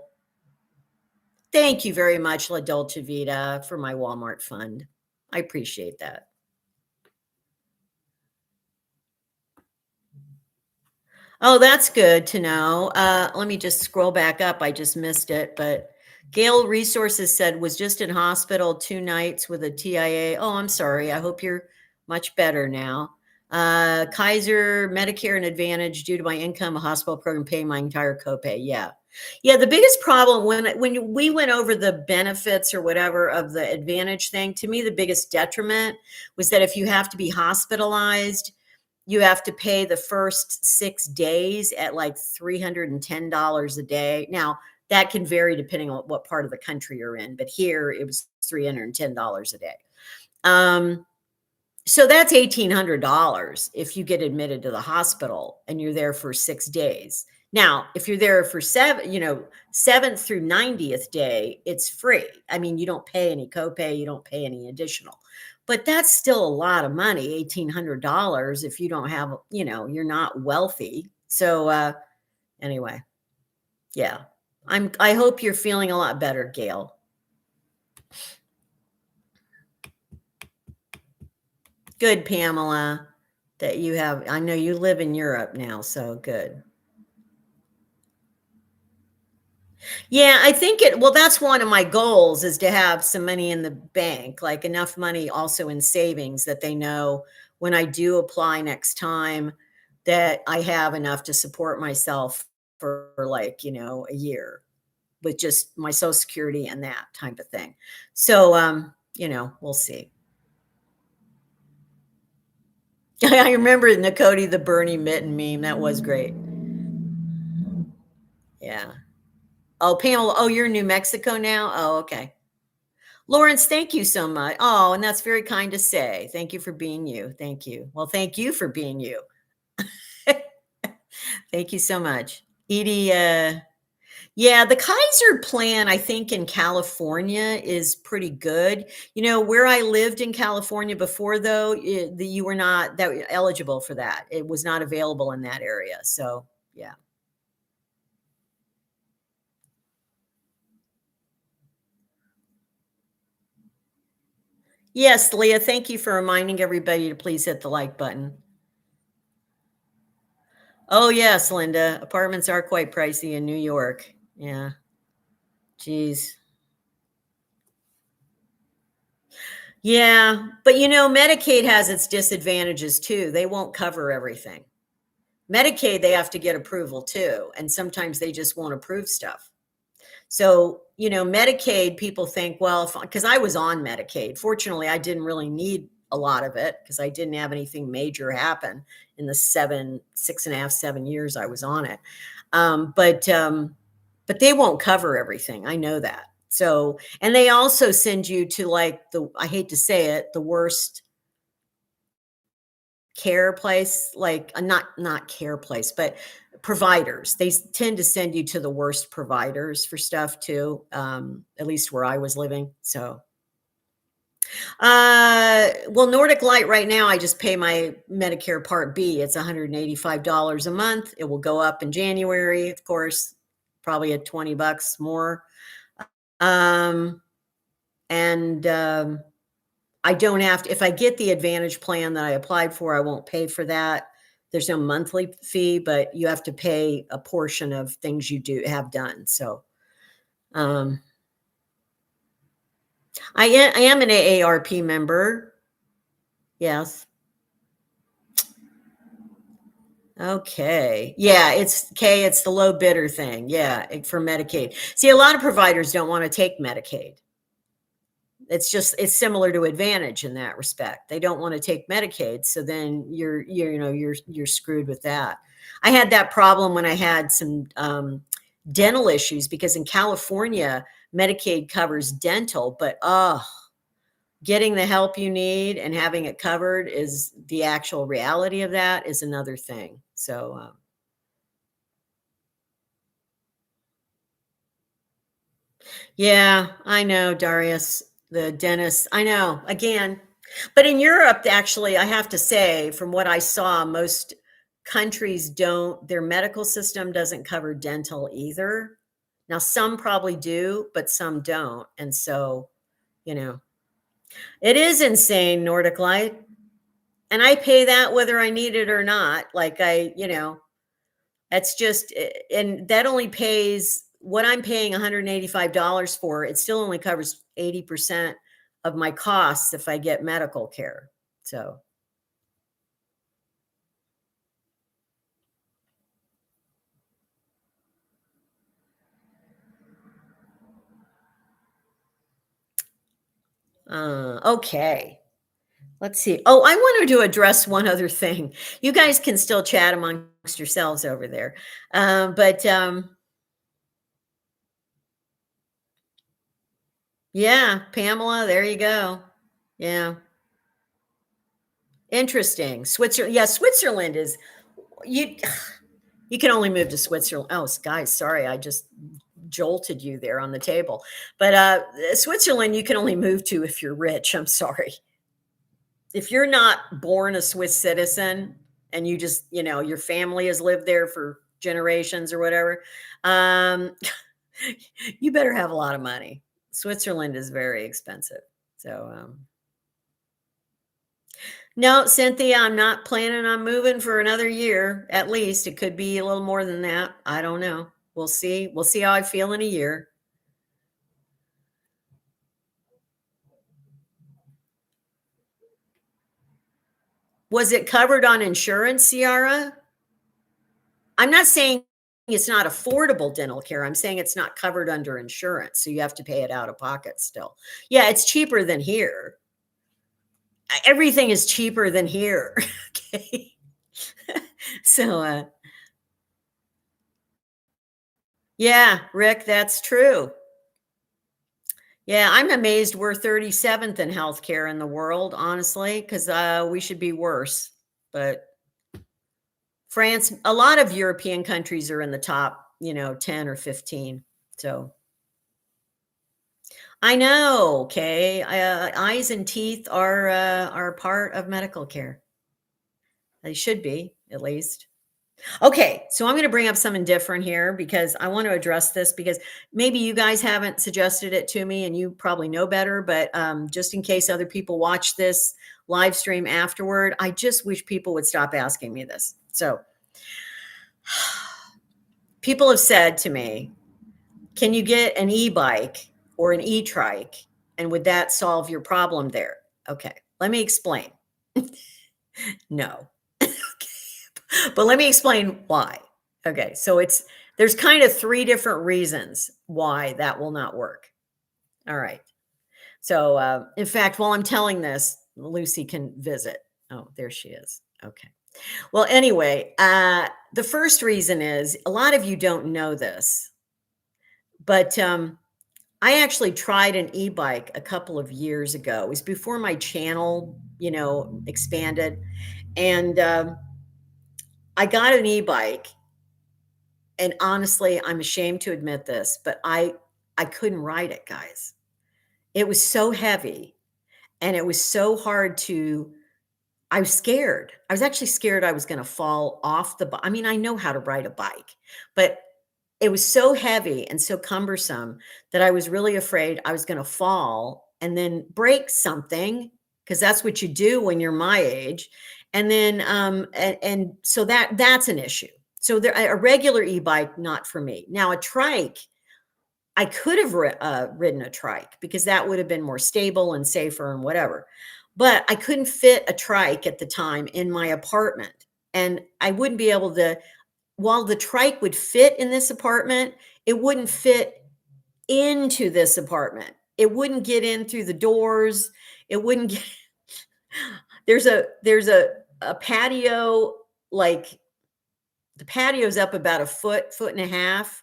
Thank you very much, La Dolce Vita, for my Walmart fund. I appreciate that. Oh, that's good to know. Let me just scroll back up. I just missed it, but Gale Resources said was just in hospital 2 nights with a TIA. Oh, I'm sorry. I hope you're much better now. Kaiser Medicare and Advantage due to my income, a hospital program paying my entire copay. Yeah, yeah. The biggest problem when we went over the benefits or whatever of the Advantage thing, to me, the biggest detriment was that if you have to be hospitalized you have to pay the first 6 days at like $310 a day. Now, that can vary depending on what part of the country you're in, but here it was $310 a day. So that's $1,800 if you get admitted to the hospital and you're there for 6 days. Now, if you're there for 7th through 90th day, it's free. I mean, you don't pay any copay, you don't pay any additional. But that's still a lot of money, $1,800 if you don't have, you're not wealthy. So anyway, yeah. I hope you're feeling a lot better, Gail. Good, Pamela, that you have. I know you live in Europe now, so good. Yeah, I think well, that's one of my goals is to have some money in the bank, like enough money also in savings that they know when I do apply next time that I have enough to support myself for like, a year with just my social security and that type of thing. So, we'll see. I remember Nakoti, the Bernie mitten meme. That was great. Yeah. Oh, Pamela. Oh, you're in New Mexico now? Oh, okay. Lawrence, thank you so much. Oh, and that's very kind to say. Thank you for being you. Thank you. Well, thank you for being you. Thank you so much. Edie, yeah, the Kaiser plan, I think in California is pretty good. Where I lived in California before, though, you were not eligible for that. It was not available in that area. So, yeah. Yes, Leah, thank you for reminding everybody to please hit the like button. Oh, yes, Linda. Apartments are quite pricey in New York. Yeah. Geez. Yeah. But Medicaid has its disadvantages too. They won't cover everything. Medicaid, they have to get approval too. And sometimes they just won't approve stuff. So, Medicaid, people think, well, because I was on Medicaid, fortunately, I didn't really need a lot of it because I didn't have anything major happen in the 6.5, 7 years I was on it. But they won't cover everything. I know that. So, and they also send you to like I hate to say it, the worst care place, like not care place, but providers. They tend to send you to the worst providers for stuff too. At least where I was living. So, well, Nordic Light right now, I just pay my Medicare Part B. It's $185 a month. It will go up in January, of course, probably at 20 bucks more. Um, and I don't have to, if I get the Advantage plan that I applied for, I won't pay for that. There's no monthly fee, but you have to pay a portion of things you do have done. So, um, I am an AARP member. Yes. Okay. Yeah, it's the low bidder thing. Yeah, for Medicaid. See, a lot of providers don't want to take Medicaid. It's similar to Advantage in that respect. They don't want to take Medicaid, so then you're screwed with that. I had that problem when I had some dental issues because in California, Medicaid covers dental, but getting the help you need and having it covered is the actual reality of that is another thing. So, yeah, I know, Darius, the dentist. I know, again. But in Europe, actually, I have to say, from what I saw, most countries don't, their medical system doesn't cover dental either. Now, some probably do, but some don't. And so, you know, it is insane, Nordic Light. And I pay that whether I need it or not. Like that's just, and that only pays what I'm paying $185 for. It still only covers 80% of my costs if I get medical care. So, okay. Let's see. Oh, I wanted to address one other thing. You guys can still chat amongst yourselves over there. But yeah, Pamela, there you go. Yeah. Interesting. Switzerland. Yeah, Switzerland is you you can only move to Switzerland. Oh, guys, sorry, I just jolted you there on the table. But Switzerland you can only move to if you're rich. I'm sorry. If you're not born a Swiss citizen and you just, your family has lived there for generations or whatever, um, you better have a lot of money. Switzerland is very expensive. So, no, Cynthia, I'm not planning on moving for another year at least. It could be a little more than that. I don't know. We'll see. We'll see how I feel in a year. Was it covered on insurance, Ciara? I'm not saying it's not affordable dental care. I'm saying it's not covered under insurance. So you have to pay it out of pocket still. Yeah, it's cheaper than here. Everything is cheaper than here. Okay. So, yeah, Rick, that's true. Yeah, I'm amazed we're 37th in healthcare in the world, honestly, because we should be worse. But France, a lot of European countries are in the top, 10 or 15. So I know, okay. Eyes and teeth are part of medical care. They should be, at least. Okay, so I'm going to bring up something different here because I want to address this because maybe you guys haven't suggested it to me and you probably know better, but just in case other people watch this live stream afterward, I just wish people would stop asking me this. So, people have said to me, can you get an e-bike or an e-trike? And would that solve your problem there? Okay, let me explain. No. But let me explain why. Okay, so there's kind of three different reasons why that will not work. All right. So, in fact, while I'm telling this, Lucy can visit. Oh, there she is. Okay. Well, anyway, the first reason is a lot of you don't know this, but I actually tried an e-bike a couple of years ago. It was before my channel, expanded, and I got an e-bike, and honestly, I'm ashamed to admit this, but I couldn't ride it, guys. It was so heavy, and it was so hard to I was scared. I was actually scared I was gonna fall off the I mean, I know how to ride a bike, but it was so heavy and so cumbersome that I was really afraid I was gonna fall and then break something, because that's what you do when you're my age, and then, and so that's an issue. So there a regular e-bike, not for me. Now a trike, I could have ridden a trike because that would have been more stable and safer and whatever. But I couldn't fit a trike at the time in my apartment. And I wouldn't be able to, while the trike would fit in this apartment, it wouldn't fit into this apartment. It wouldn't get in through the doors. It wouldn't get, there's a patio, like the patio's up about a foot and a half.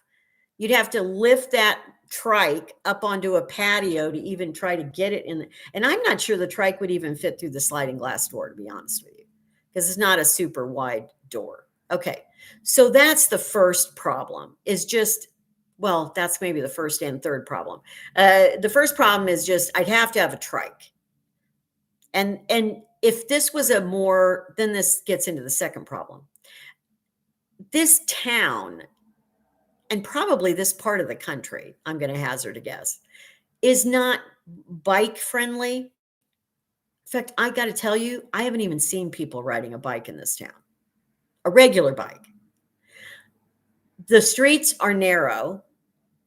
You'd have to lift that trike up onto a patio to even try to get it in. And I'm not sure the trike would even fit through the sliding glass door, to be honest with you, because it's not a super wide door. Okay. So that's the first problem is just, well, that's maybe the first and third problem. The first problem is just I'd have to have a trike. And if this was a more, then this gets into the second problem. This town, and probably this part of the country, I'm going to hazard a guess, is not bike friendly. In fact, I got to tell you, I haven't even seen people riding a bike in this town, a regular bike. The streets are narrow.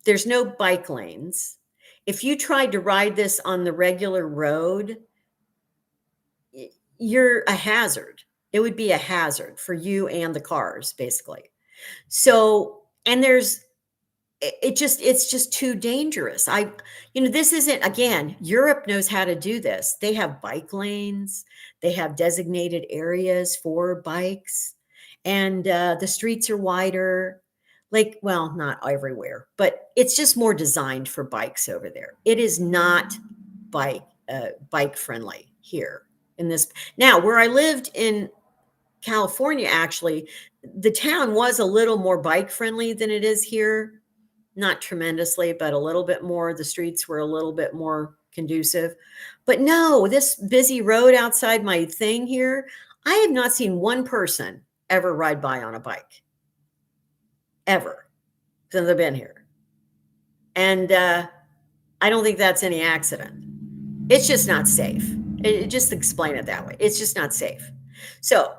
There's no bike lanes. If you tried to ride this on the regular road, you're a hazard. It would be a hazard for you and the cars, basically. So, and it's just too dangerous. This isn't, again, Europe knows how to do this. They have bike lanes, they have designated areas for bikes, and the streets are wider. Like, well, not everywhere, but it's just more designed for bikes over there. It is not bike friendly here in this. Now, where I lived in California, actually, the town was a little more bike friendly than it is here. Not tremendously, but a little bit more. The streets were a little bit more conducive. But no, this busy road outside my thing here, I have not seen one person ever ride by on a bike, ever, since I've been here. And I don't think that's any accident. It's just not safe. Just explain it that way. It's just not safe. So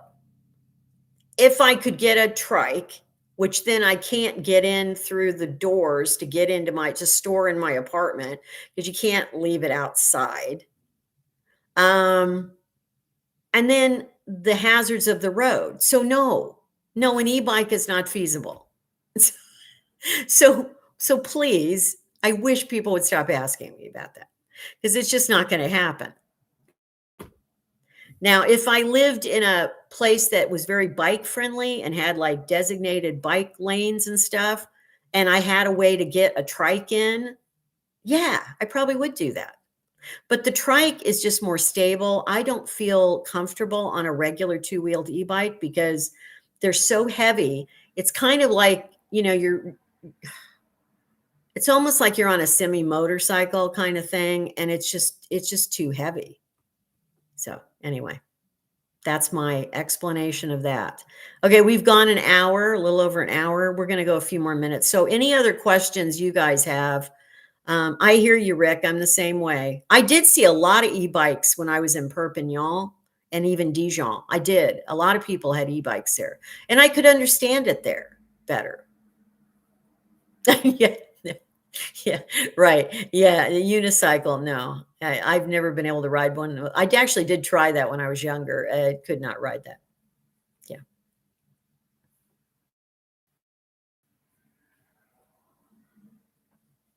if I could get a trike, which then I can't get in through the doors to get into to store in my apartment because you can't leave it outside. And then the hazards of the road. So no, an e-bike is not feasible. So please, I wish people would stop asking me about that because it's just not going to happen. Now, if I lived in a place that was very bike friendly and had like designated bike lanes and stuff, and I had a way to get a trike in, yeah, I probably would do that. But the trike is just more stable. I don't feel comfortable on a regular two-wheeled e-bike because they're so heavy. It's kind of like, it's almost like you're on a semi motorcycle kind of thing. And it's just too heavy. So anyway. That's my explanation of that. Okay, we've gone an hour, a little over an hour. We're going to go a few more minutes. So any other questions you guys have? I hear you, Rick. I'm the same way. I did see a lot of e-bikes when I was in Perpignan and even Dijon. I did. A lot of people had e-bikes there. And I could understand it there better. Yeah. Yeah, right. Yeah, a unicycle, no. I've never been able to ride one. I actually did try that when I was younger. I could not ride that. Yeah.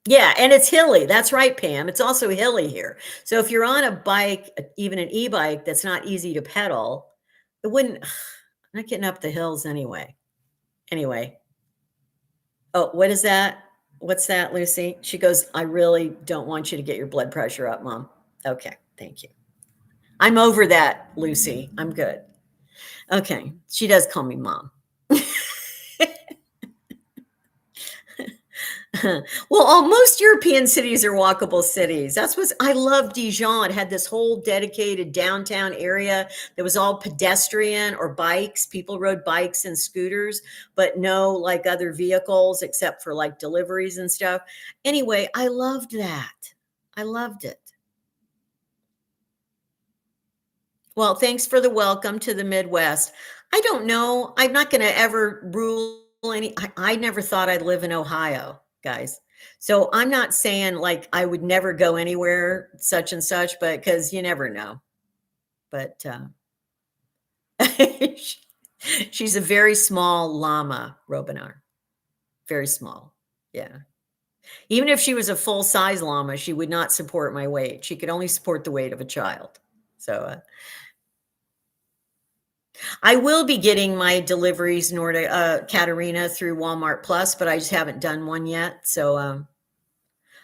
Yeah, and it's hilly. That's right, Pam. It's also hilly here. So if you're on a bike, even an e-bike that's not easy to pedal, it wouldn't I'm not getting up the hills anyway. Anyway. Oh, what is that? What's that, Lucy? She goes, I really don't want you to get your blood pressure up, Mom. Okay, thank you. I'm over that, Lucy. I'm good. Okay. She does call me Mom. Well, most European cities are walkable cities. That's what I love. Dijon, it had this whole dedicated downtown area that was all pedestrian or bikes. People rode bikes and scooters, but no like other vehicles except for like deliveries and stuff. Anyway, I loved that. I loved it. Well, thanks for the welcome to the Midwest. I don't know. I'm not going to ever rule any. I never thought I'd live in Ohio, guys. So I'm not saying like I would never go anywhere, such and such, but because you never know. But she's a very small llama, Robinar. Very small. Yeah. Even if she was a full size llama, she would not support my weight. She could only support the weight of a child. So, I will be getting my deliveries Nordic Katarina through Walmart Plus, but I just haven't done one yet. So,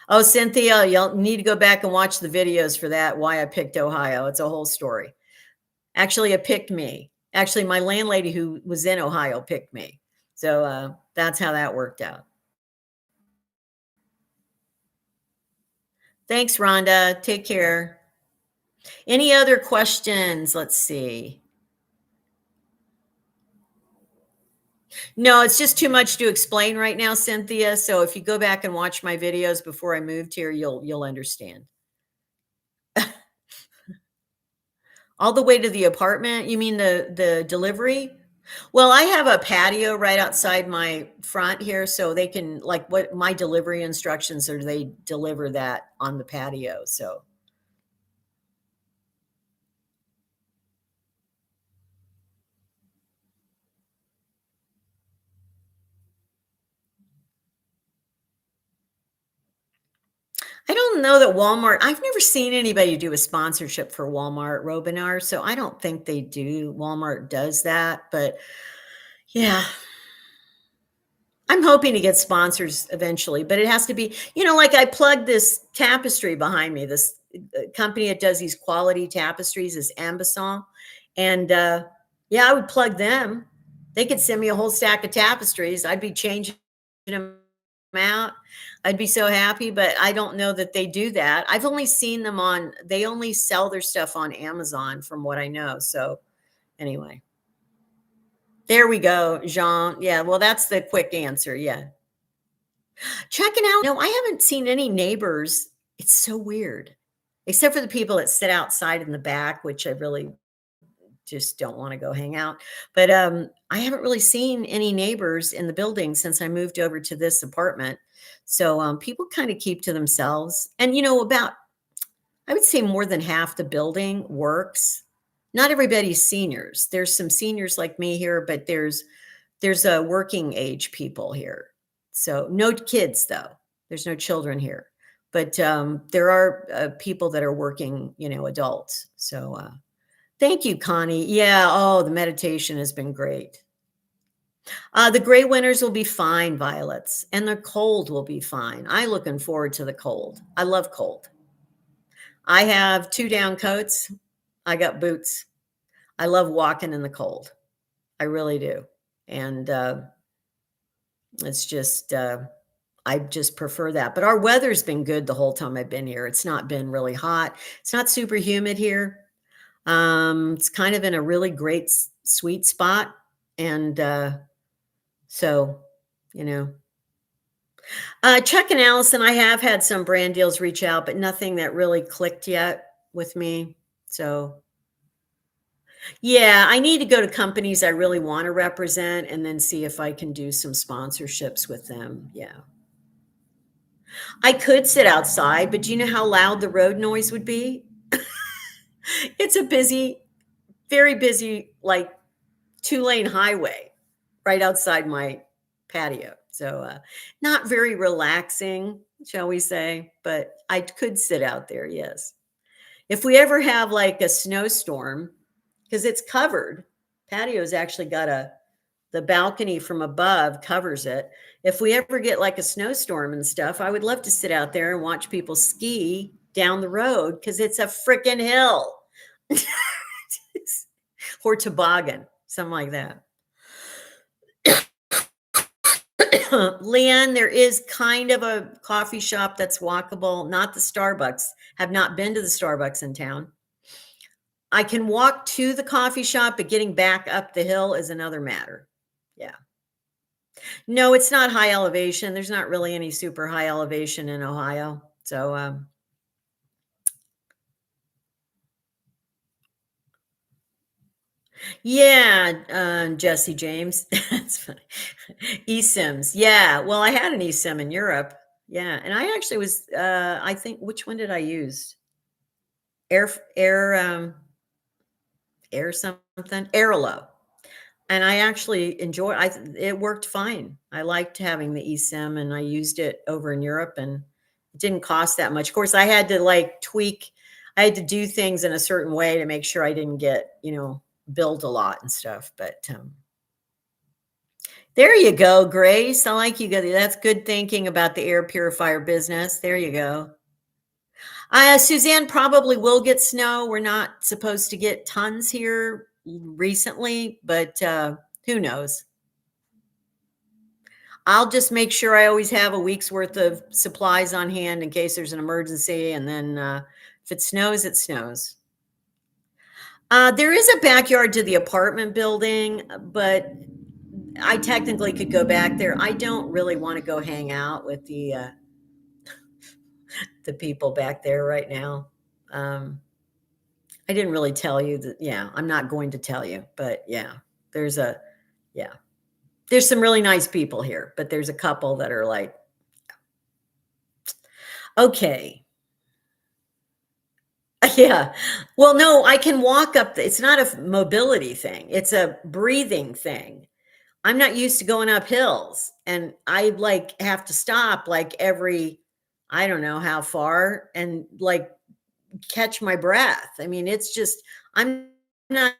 oh, Cynthia, you'll need to go back and watch the videos for that. Why I picked Ohio. It's a whole story. Actually, it picked me. Actually, my landlady who was in Ohio picked me. So that's how that worked out. Thanks, Rhonda. Take care. Any other questions? Let's see. No, it's just too much to explain right now, Cynthia. So if you go back and watch my videos before I moved here, you'll understand. All the way to the apartment? You mean the delivery? Well, I have a patio right outside my front here, so they can like what my delivery instructions are. They deliver that on the patio. So I don't know that Walmart. I've never seen anybody do a sponsorship for Walmart Robinar, so I don't think they do. Walmart does that, but yeah, I'm hoping to get sponsors eventually, but it has to be, like I plugged this tapestry behind me, this company that does these quality tapestries is Ambasson. And yeah, I would plug them. They could send me a whole stack of tapestries. I'd be changing them out. I'd be so happy, but I don't know that they do that. I've only seen them they only sell their stuff on Amazon from what I know. So anyway. There we go, Jean. Yeah, well, that's the quick answer. Yeah. Checking out. No, I haven't seen any neighbors. It's so weird. Except for the people that sit outside in the back, which I really just don't want to go hang out. But I haven't really seen any neighbors in the building since I moved over to this apartment. So people kind of keep to themselves. And about I would say more than half the building works. Not everybody's seniors. There's some seniors like me here, but there's a working age people here. So no kids though. There's no children here, but there are people that are working, adults. So thank you, Connie. Yeah. Oh, the meditation has been great. The gray winters will be fine, Violets, and the cold will be fine. I'm looking forward to the cold. I love cold. I have 2 down coats. I got boots. I love walking in the cold. I really do. And it's just, I just prefer that. But our weather's been good the whole time I've been here. It's not been really hot. It's not super humid here. It's kind of in a really great sweet spot. And so, you know, Chuck and Allison, I have had some brand deals reach out, but nothing that really clicked yet with me. So, yeah, I need to go to companies I really want to represent and then see if I can do some sponsorships with them. Yeah. I could sit outside, but do you know how loud the road noise would be? It's a busy, very busy, like 2-lane highway right outside my patio. So, not very relaxing, shall we say, but I could sit out there. Yes. If we ever have like a snowstorm, because it's covered, patio's actually got The balcony from above covers it. If we ever get like a snowstorm and stuff, I would love to sit out there and watch people ski down the road because it's a freaking hill. Or toboggan, something like that. Leanne, there is kind of a coffee shop that's walkable, not the Starbucks. Have not been to the Starbucks in town. I can walk to the coffee shop, but getting back up the hill is another matter. Yeah. No, it's not high elevation. There's not really any super high elevation in Ohio. So, yeah, Jesse James. That's funny. eSIMs. Yeah. Well, I had an eSIM in Europe. Yeah. And I actually was, I think, which one did I use? Air, air, air something, Airlo. And I actually it worked fine. I liked having the eSIM and I used it over in Europe and it didn't cost that much. Of course, I had to like I had to do things in a certain way to make sure I didn't get, billed a lot and stuff. But there you go, Grace. I like you. That's good thinking about the air purifier business. There you go. Suzanne, probably will get snow. We're not supposed to get tons here recently, but who knows? I'll just make sure I always have a week's worth of supplies on hand in case there's an emergency. And then if it snows, it snows. There is a backyard to the apartment building, but I technically could go back there. I don't really want to go hang out with the people back there right now. I didn't really tell you that. Yeah, I'm not going to tell you, but yeah, there's yeah, there's some really nice people here, but there's a couple that are like, okay. Yeah. Well, no, I can walk up. It's not a mobility thing. It's a breathing thing. I'm not used to going up hills and I like have to stop like every, I don't know how far and like catch my breath. I mean, it's just, I'm not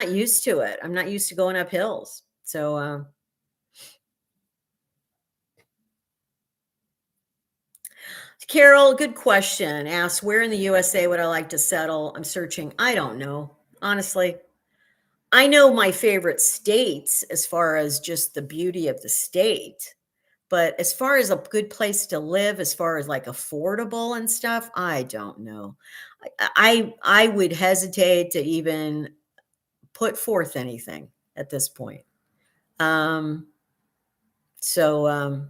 used to it. I'm not used to going up hills. So, Carol, good question. Asks, where in the USA would I like to settle? I'm searching. I don't know. Honestly, I know my favorite states as far as just the beauty of the state. But as far as a good place to live, as far as like affordable and stuff, I don't know. I would hesitate to even put forth anything at this point. Um, so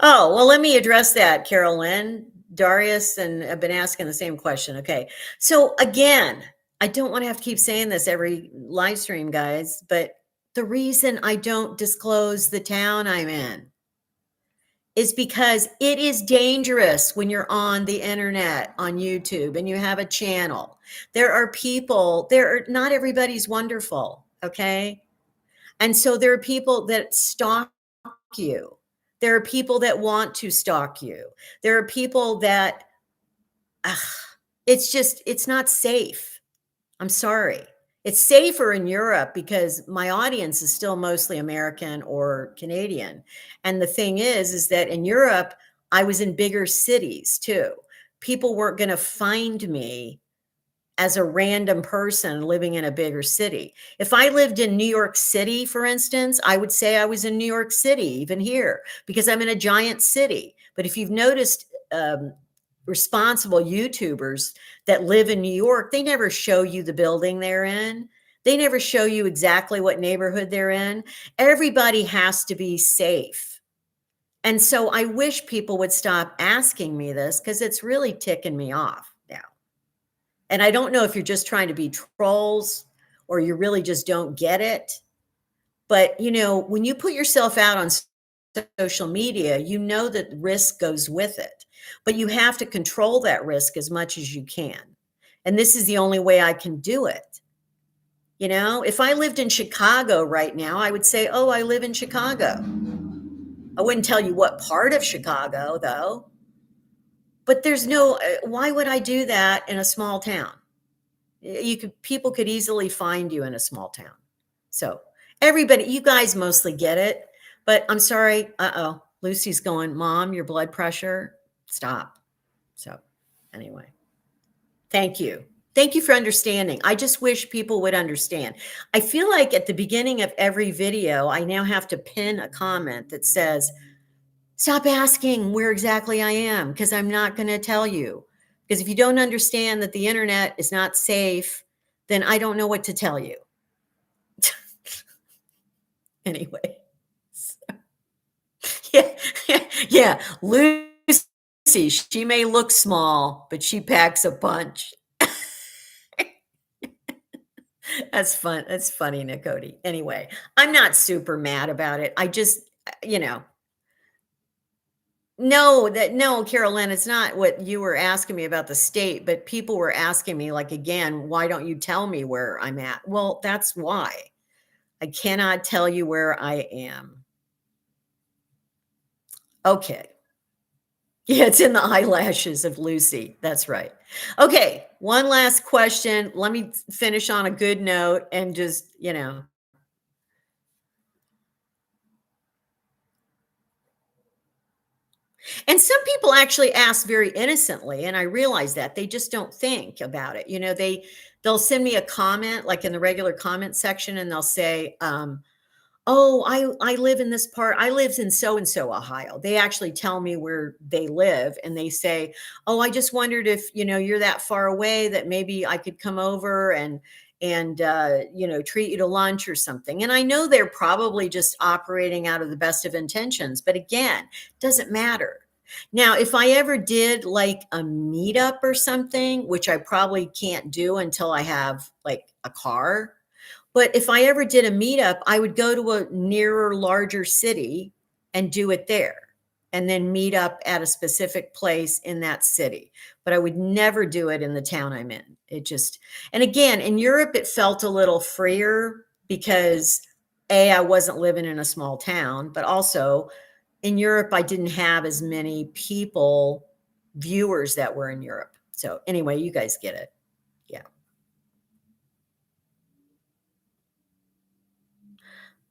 Oh, well, let me address that, Carolyn. Darius and I've been asking the same question. Okay. So again, I don't want to have to keep saying this every live stream, guys, but the reason I don't disclose the town I'm in is because it is dangerous when you're on the internet, on YouTube, and you have a channel. There are people, not everybody's wonderful. Okay. And so there are people that stalk you. There are people that want to stalk you. There are people that, ugh, it's not safe. I'm sorry. It's safer in Europe because my audience is still mostly American or Canadian. And the thing is that in Europe, I was in bigger cities too. People weren't going to find me as a random person living in a bigger city. If I lived in New York City, for instance, I would say I was in New York City, even here, because I'm in a giant city. But if you've noticed, responsible YouTubers that live in New York, they never show you the building they're in. They never show you exactly what neighborhood they're in. Everybody has to be safe. And so I wish people would stop asking me this because it's really ticking me off now. And I don't know if you're just trying to be trolls or you really just don't get it. But, when you put yourself out on social media, you know that risk goes with it. But you have to control that risk as much as you can. And this is the only way I can do it. If I lived in Chicago right now, I would say, oh, I live in Chicago. I wouldn't tell you what part of Chicago, though. But why would I do that in a small town? People could easily find you in a small town. So everybody, you guys mostly get it, but I'm sorry. Uh-oh. Lucy's going, Mom, your blood pressure, stop. So anyway, thank you. Thank you for understanding. I just wish people would understand. I feel like at the beginning of every video, I now have to pin a comment that says, stop asking where exactly I am, because I'm not going to tell you. Because if you don't understand that the internet is not safe, then I don't know what to tell you. Anyway. Yeah, yeah. Lucy, she may look small, but she packs a punch. That's fun. That's funny, Nicody. Anyway, I'm not super mad about it. I just, you know, no, Carolyn, it's not what you were asking me about the state, but people were asking me, like, again, why don't you tell me where I'm at? Well, that's why. I cannot tell you where I am. Okay. Yeah, it's in the eyelashes of Lucy. That's right. Okay, one last question. Let me finish on a good note and just, and some people actually ask very innocently, and I realize that they just don't think about it. They'll send me a comment like in the regular comment section and they'll say, oh, I live in this part. I live in so and so Ohio. They actually tell me where they live and they say, "Oh, I just wondered if, you're that far away that maybe I could come over and treat you to lunch or something." And I know they're probably just operating out of the best of intentions, but again, doesn't matter. Now, if I ever did like a meetup or something, which I probably can't do until I have like a car, but if I ever did a meetup, I would go to a nearer, larger city and do it there, and then meet up at a specific place in that city. But I would never do it in the town I'm in. And again, in Europe, it felt a little freer because I wasn't living in a small town, but also in Europe, I didn't have as many viewers that were in Europe. So anyway, you guys get it. Yeah.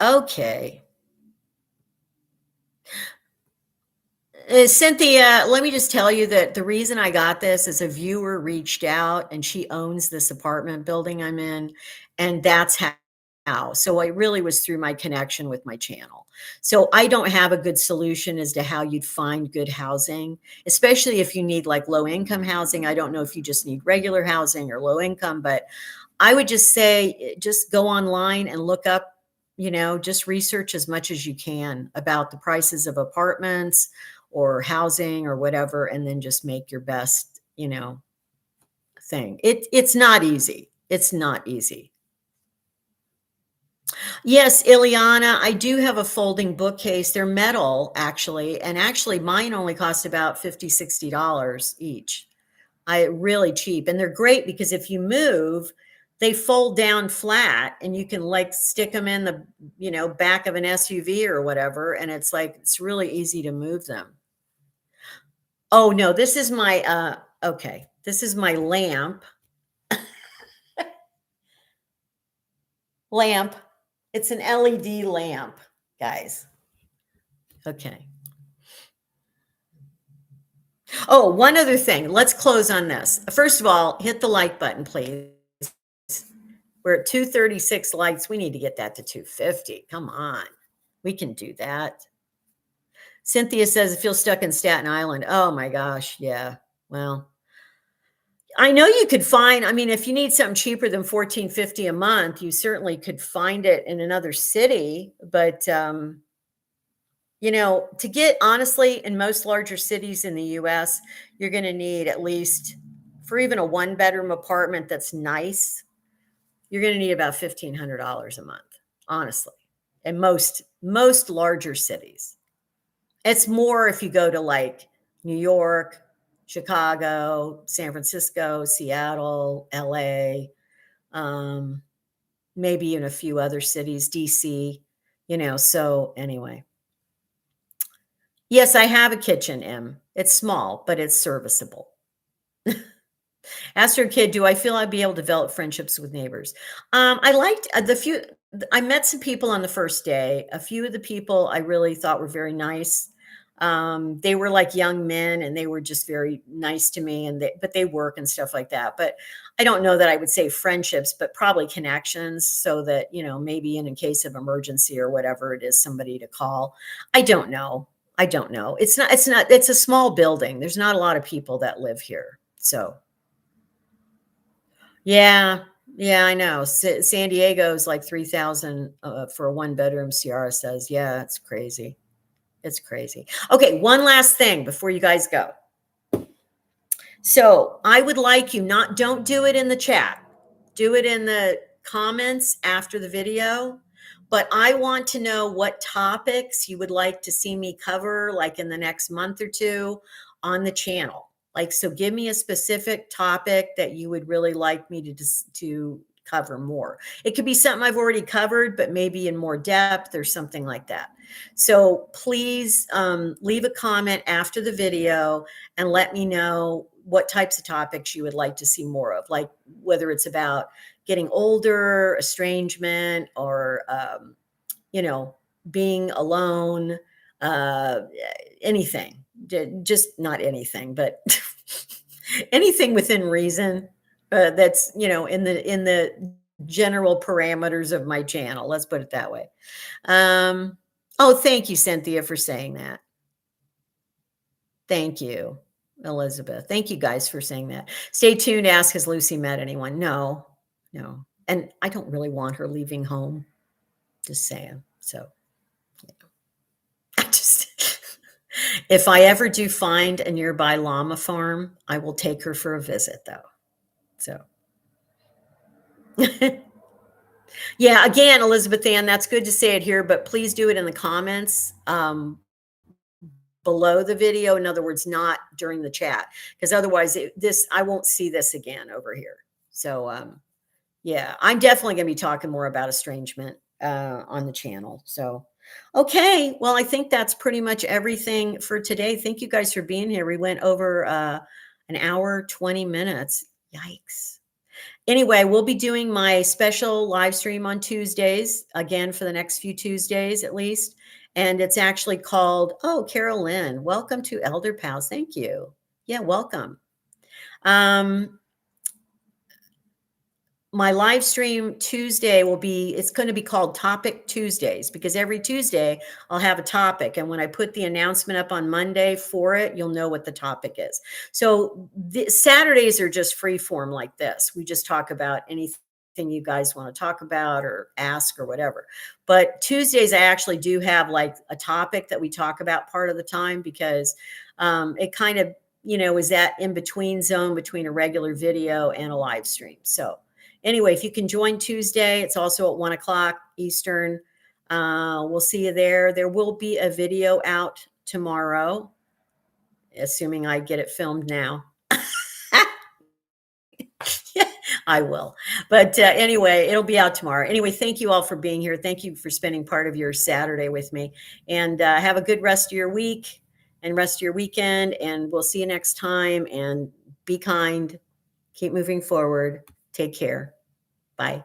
Okay. Cynthia, let me just tell you that the reason I got this is a viewer reached out and she owns this apartment building I'm in. And that's how. So it really was through my connection with my channel. So I don't have a good solution as to how you'd find good housing, especially if you need like low income housing. I don't know if you just need regular housing or low income, but I would just say, just go online and look up, just research as much as you can about the prices of apartments or housing or whatever, and then just make your best, thing. It's not easy. It's not easy. Yes, Ileana, I do have a folding bookcase. They're metal, actually, and actually mine only cost about $50, $60 each. I really cheap, and they're great because if you move, they fold down flat and you can like stick them in the, back of an SUV or whatever, and it's really easy to move them. Oh no, this is my okay. This is my lamp. Lamp. It's an LED lamp, guys. Okay. Oh, one other thing. Let's close on this. First of all, hit the like button, please. We're at 236 likes. We need to get that to 250. Come on. We can do that. Cynthia says it feels stuck in Staten Island. Oh my gosh. Yeah. Well, I know you could find, I mean, if you need something cheaper than $14.50 a month, you certainly could find it in another city. But, to get honestly in most larger cities in the US, you're going to need at least for even a one bedroom apartment that's nice, you're going to need about $1,500 a month, honestly, in most larger cities. It's more if you go to like New York, Chicago, San Francisco, Seattle, LA, maybe in a few other cities, DC, so anyway. Yes, I have a kitchen, M. It's small, but it's serviceable. Astro Kid, do I feel I'd be able to develop friendships with neighbors? I liked I met some people on the first day. A few of the people I really thought were very nice. They were like young men and they were just very nice to me but they work and stuff like that. But I don't know that I would say friendships, but probably connections so that, maybe in a case of emergency or whatever it is, somebody to call. I don't know. I don't know. It's a small building. There's not a lot of people that live here. So yeah, yeah, I know. San Diego's like 3,000 for a one bedroom, Ciara says. Yeah, it's crazy. It's crazy. Okay, one last thing before you guys go. So I would like you don't do it in the chat. Do it in the comments after the video. But I want to know what topics you would like to see me cover, like in the next month or two on the channel. Like, so give me a specific topic that you would really like me to cover more. It could be something I've already covered, but maybe in more depth or something like that. So please leave a comment after the video and let me know what types of topics you would like to see more of, like whether it's about getting older, estrangement, or, being alone, uh, anything, just not anything, but anything within reason that's, in the general parameters of my channel. Let's put it that way. Oh, thank you, Cynthia, for saying that. Thank you, Elizabeth. Thank you guys for saying that. Stay tuned. Ask, has Lucy met anyone? No, no. And I don't really want her leaving home. Just saying. So, I just, if I ever do find a nearby llama farm, I will take her for a visit though. So, yeah, again, Elizabeth Ann, that's good to say it here, but please do it in the comments. Below the video, in other words, not during the chat, because otherwise I won't see this again over here. So yeah, I'm definitely going to be talking more about estrangement on the channel. So okay, well, I think that's pretty much everything for today. Thank you guys for being here. We went over an hour 20 minutes. Yikes. Anyway, we'll be doing my special live stream on Tuesdays, again, for the next few Tuesdays at least. And it's actually called, oh, Carol Lynn, welcome to Elder Pals. Thank you. Yeah, welcome. My live stream Tuesday it's going to be called Topic Tuesdays, because every Tuesday I'll have a topic. And when I put the announcement up on Monday for it, you'll know what the topic is. So the Saturdays are just free form like this. We just talk about anything you guys want to talk about or ask or whatever. But Tuesdays, I actually do have like a topic that we talk about part of the time, because it kind of, is that in between zone between a regular video and a live stream. So anyway, if you can join Tuesday, it's also at 1:00 Eastern. We'll see you there. There will be a video out tomorrow, assuming I get it filmed now. I will. But anyway, it'll be out tomorrow. Anyway, thank you all for being here. Thank you for spending part of your Saturday with me. And have a good rest of your week and rest of your weekend. And we'll see you next time. And be kind. Keep moving forward. Take care. Bye.